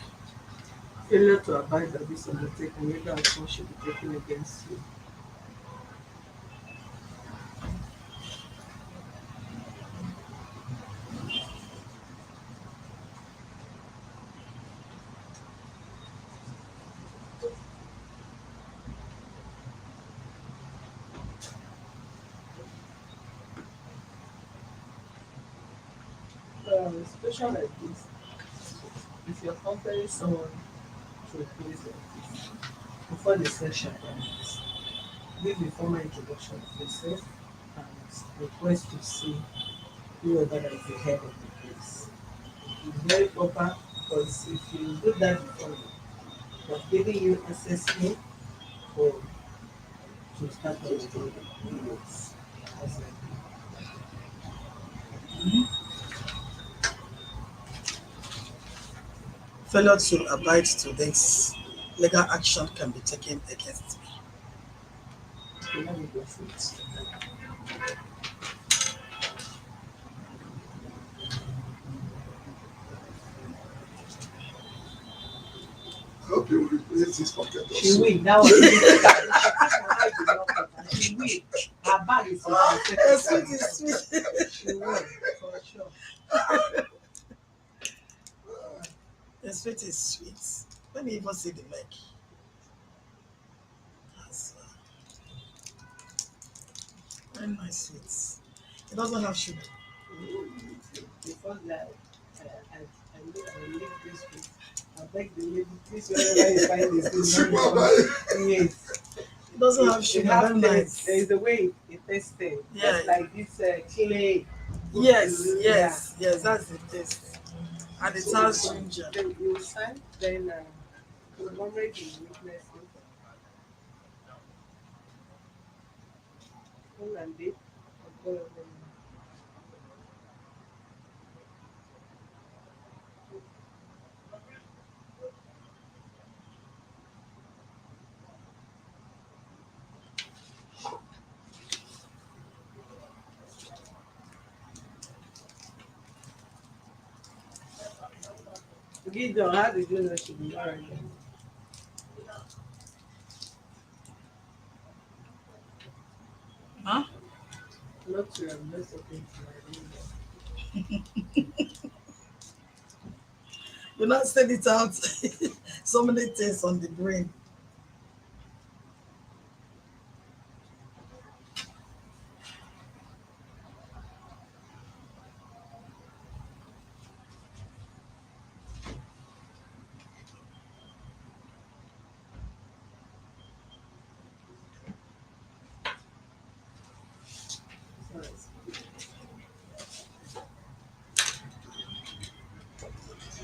Failure to abide by this undertaking, legal action should be taken against you. A situation like this, if you're comparing someone to a place like this, before the session ends, give a formal introduction of yourself and request to see whoever that is the head of the place. It's very proper because if you do that before you, they're giving you assessment for to start on the videos. That's it. Failure to abide to this, legal action can be taken against me. Okay, let me go for it. I hope you will replace this pocket She also. will. That was it. She take her eye to knock it and she will. Her bag is in the Yes, second sweet is sweet. She will, for sure. The sweet is sweet. Let me even see the neck. That's very nice sweets. It doesn't have sugar. Before that, I leave this week. I beg the lady, please, wherever you find this thing, Super don't bad. yes. It doesn't have It sugar. have Very taste. There nice. is a way it tasted. Yeah. Just like this clay. Yes, Yeah. yes, yes. That's the taste. And it So has ginger. then you sign, then the moment you witness it, full and deep, Gideon, how did you know she be married? Huh? Not to have messed up into my room. You not said it out. So many things on the brain.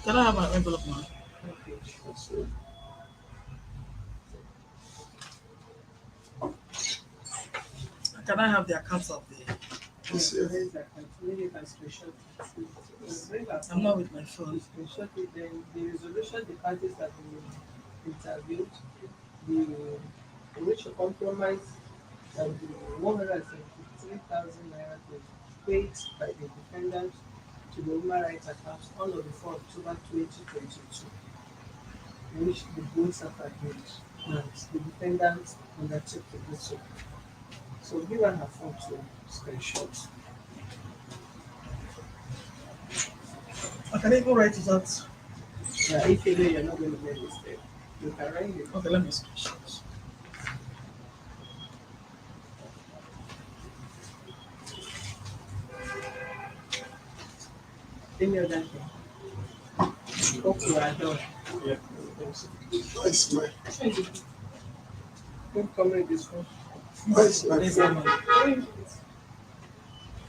Can I have my envelope now? Okay. So, Can I have the accounts of the? this Yes, here. there is a maybe you can screenshot it. Bring our I'm not phone. with my phone. Screenshot it, then the resolution, the parties that we interviewed, the initial compromise, and the 173,000 naira was paid by the defendant to the human rights account on or before October 2022, which the both have agreed, and the defendant undertook to do so. So give her her phone to screenshot. I can even write it out. Yeah, if you know you're not going to make a mistake, you can write it. Okay, let me screenshot. Any other thing? Hope you are done. Yeah. Nice man. Don't come with this one. Nice man. There's a man.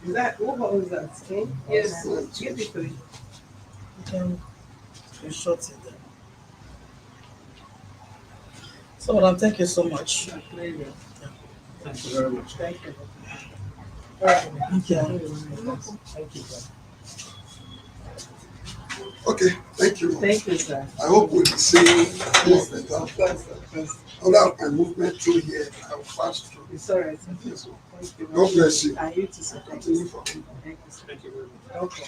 Is that who owns that? Eh? Yes. Give it to me. You can screenshot it then. So, madam, thank you so much. My pleasure. Thank you very much. Thank you. All right. Thank you. Thank you, sir. Okay, thank you. Thank you, sir. I hope we'll be seeing movement. Of course, of course. Other my movement through here, I'll pass through. It's all right, sir. Yes, sir. Thank you. God bless you. And you too, sir. Thank Continue you. for me. Thank you, sir. Thank you very much. Okay.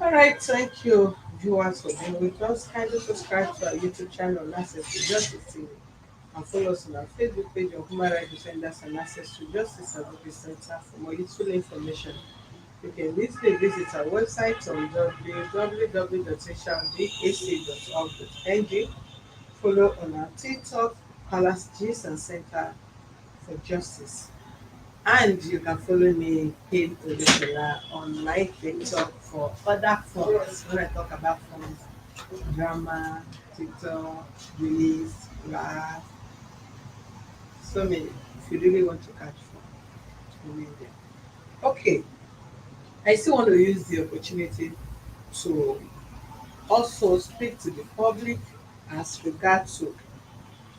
All right, thank you, viewers, for being with us. Kindly subscribe to our YouTube channel, Access to Justice TV, and follow us on our Facebook page of Human Rights Defenders and Access to Justice Advocacy Center for more useful information. You can easily visit our website on www.hdac.org.ng. Follow on our TikTok, Palace Gist and Center for Justice. And you can follow me, Paid Odeshola, on my TikTok for other forms. When I talk about forms, drama, TikTok, release, laugh, so many. If you really want to catch fun, you will there. Okay, I still want to use the opportunity to also speak to the public as regards to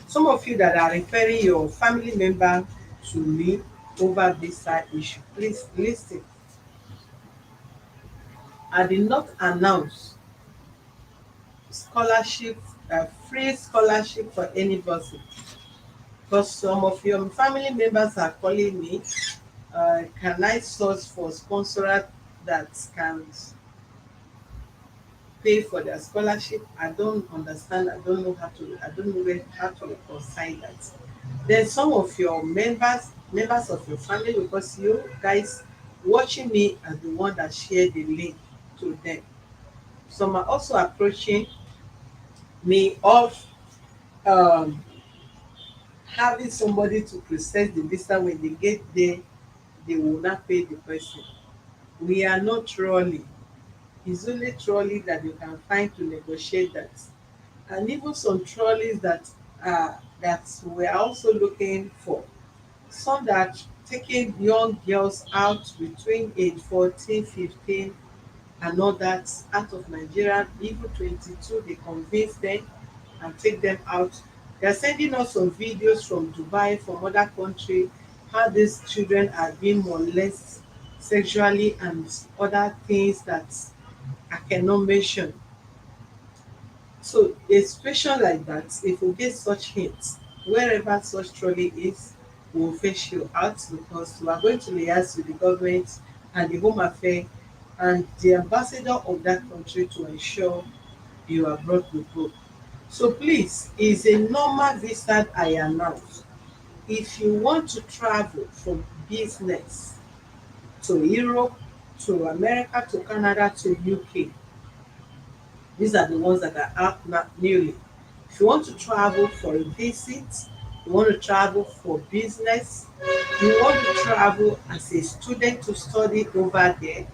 some of you that are referring your family member to me over this side issue. Please listen. I did not announce scholarship, free scholarship for anybody, because some of your family members are calling me. Can I source for sponsorate that can pay for their scholarship? I don't understand. I don't know how to. I don't know how to reconcile that. Then some of your members of your family, because you guys watching me as the one that shared the link to them. Some are also approaching me of um, having somebody to process the visa. When they get there, they will not pay the person. We are not trolling. It's only trolling that you can find to negotiate that. And even some trolleys that we're also looking for. Some that taking young girls out between age 14, 15, and all that out of Nigeria, even 22, they convince them and take them out. They're sending us some videos from Dubai, from other countries, how these children are being molested sexually and other things that I cannot mention. So a situation like that, if we get such hints, wherever such trolley is, we will fetch you out, because we are going to liaise with the government and the Home Affairs and the ambassador of that country to ensure you are brought with book. So please, it's a normal visa I announce. If you want to travel for business to Europe, to America, to Canada, to UK, these are the ones that are out now newly. If you want to travel for a visit, you want to travel for business, you want to travel as a student to study over there,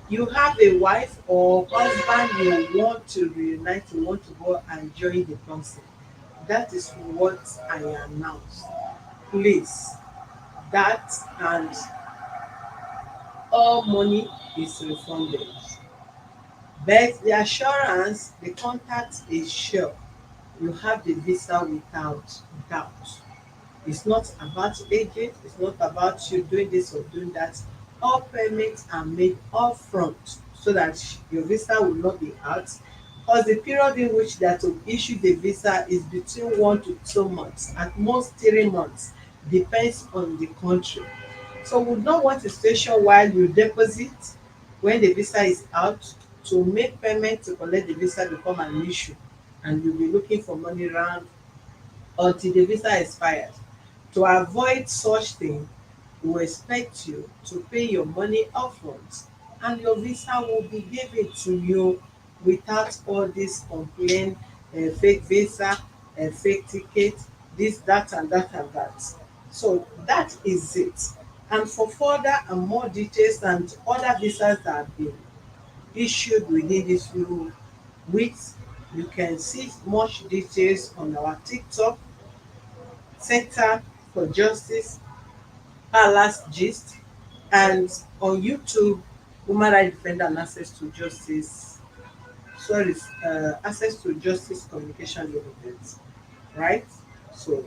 you have a wife or husband you want to reunite, you want to go and join the person, That is what I announced. Please, that and all money is refunded. But the assurance, the contact is sure. You have the visa without doubt. It's not about agent, it's not about you doing this or doing that. All payments are made upfront so that your visa will not be out. Because the period in which they are to issue the visa is between 1 to 2 months, at most 3 months, depends on the country. So we would not want a situation while you deposit when the visa is out to make payment to collect the visa become an issue, and you'll be looking for money round until the visa expires. To avoid such thing, we will expect you to pay your money upfront and your visa will be given to you without all this complaint, fake visa, fake ticket, this, that and that and that. So that is it. And for further and more details and other visas that have been issued within these few weeks, you can see much details on our TikTok Center for Justice Palace Gist, and on YouTube, Human Rights Defender and Access to Justice, sorry, Access to Justice Communication Limited, right? So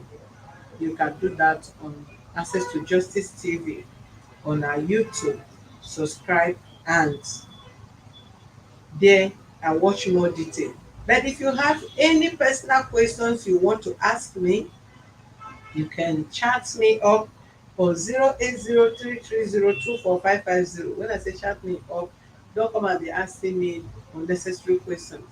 you can do that on Access to Justice TV on our YouTube. Subscribe and there and watch more detail. But if you have any personal questions you want to ask me, you can chat me up on 08033024550. When I say chat me up, don't come and be asking me unnecessary questions.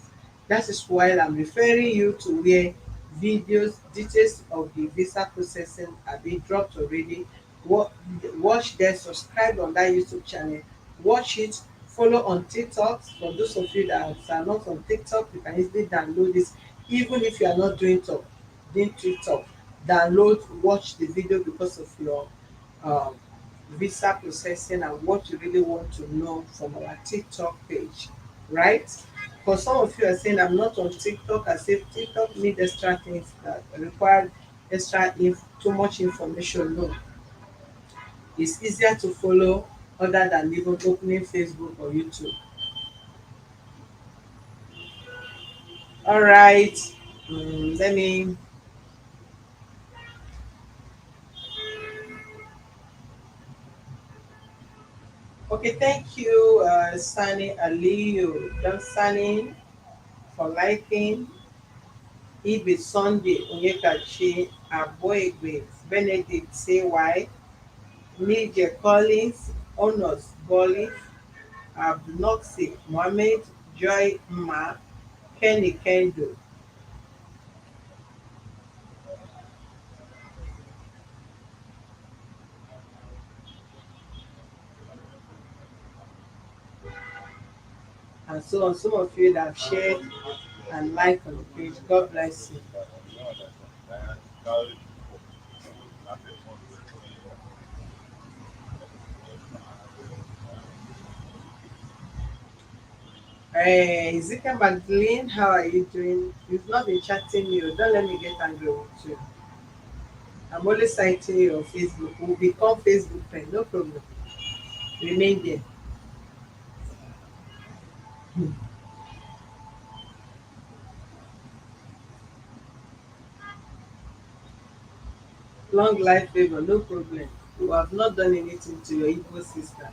That is why I'm referring you to where videos, details of the visa processing are being dropped already. Watch there, subscribe on that YouTube channel, watch it, follow on TikTok. For those of you that are not on TikTok, you can easily download this. Even if you are not doing TikTok, download, watch the video because of your um, visa processing and what you really want to know from our TikTok page, right? Because some of you are saying I'm not on TikTok, as if TikTok need extra things that require too much information. No, it's easier to follow other than even opening Facebook or YouTube. All right, let me. Okay, thank you, Sani Aliyu, Don Sani, for liking. Ibe Sunday Onyekachi, Aboegbe, Benedict CY, Nije Collins, Honors Golif, Abnoxy Mohammed, Joy Ma, Kenny Kendo. And so on. Some of you that have shared and liked on the page. God bless you. Ezekiel Magdalene, how are you doing? You've not been chatting me. Don't let me get angry with you. I'm only citing you on Facebook. We'll become Facebook friends, no problem. Remain there. Long life favor, no problem. We have not done anything to your Igbo sister.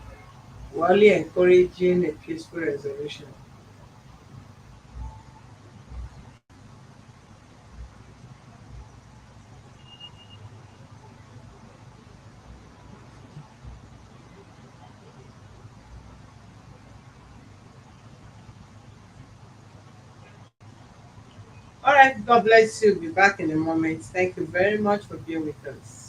We're only encouraging a peaceful resolution. All right, God bless you. Be back in a moment. Thank you very much for being with us.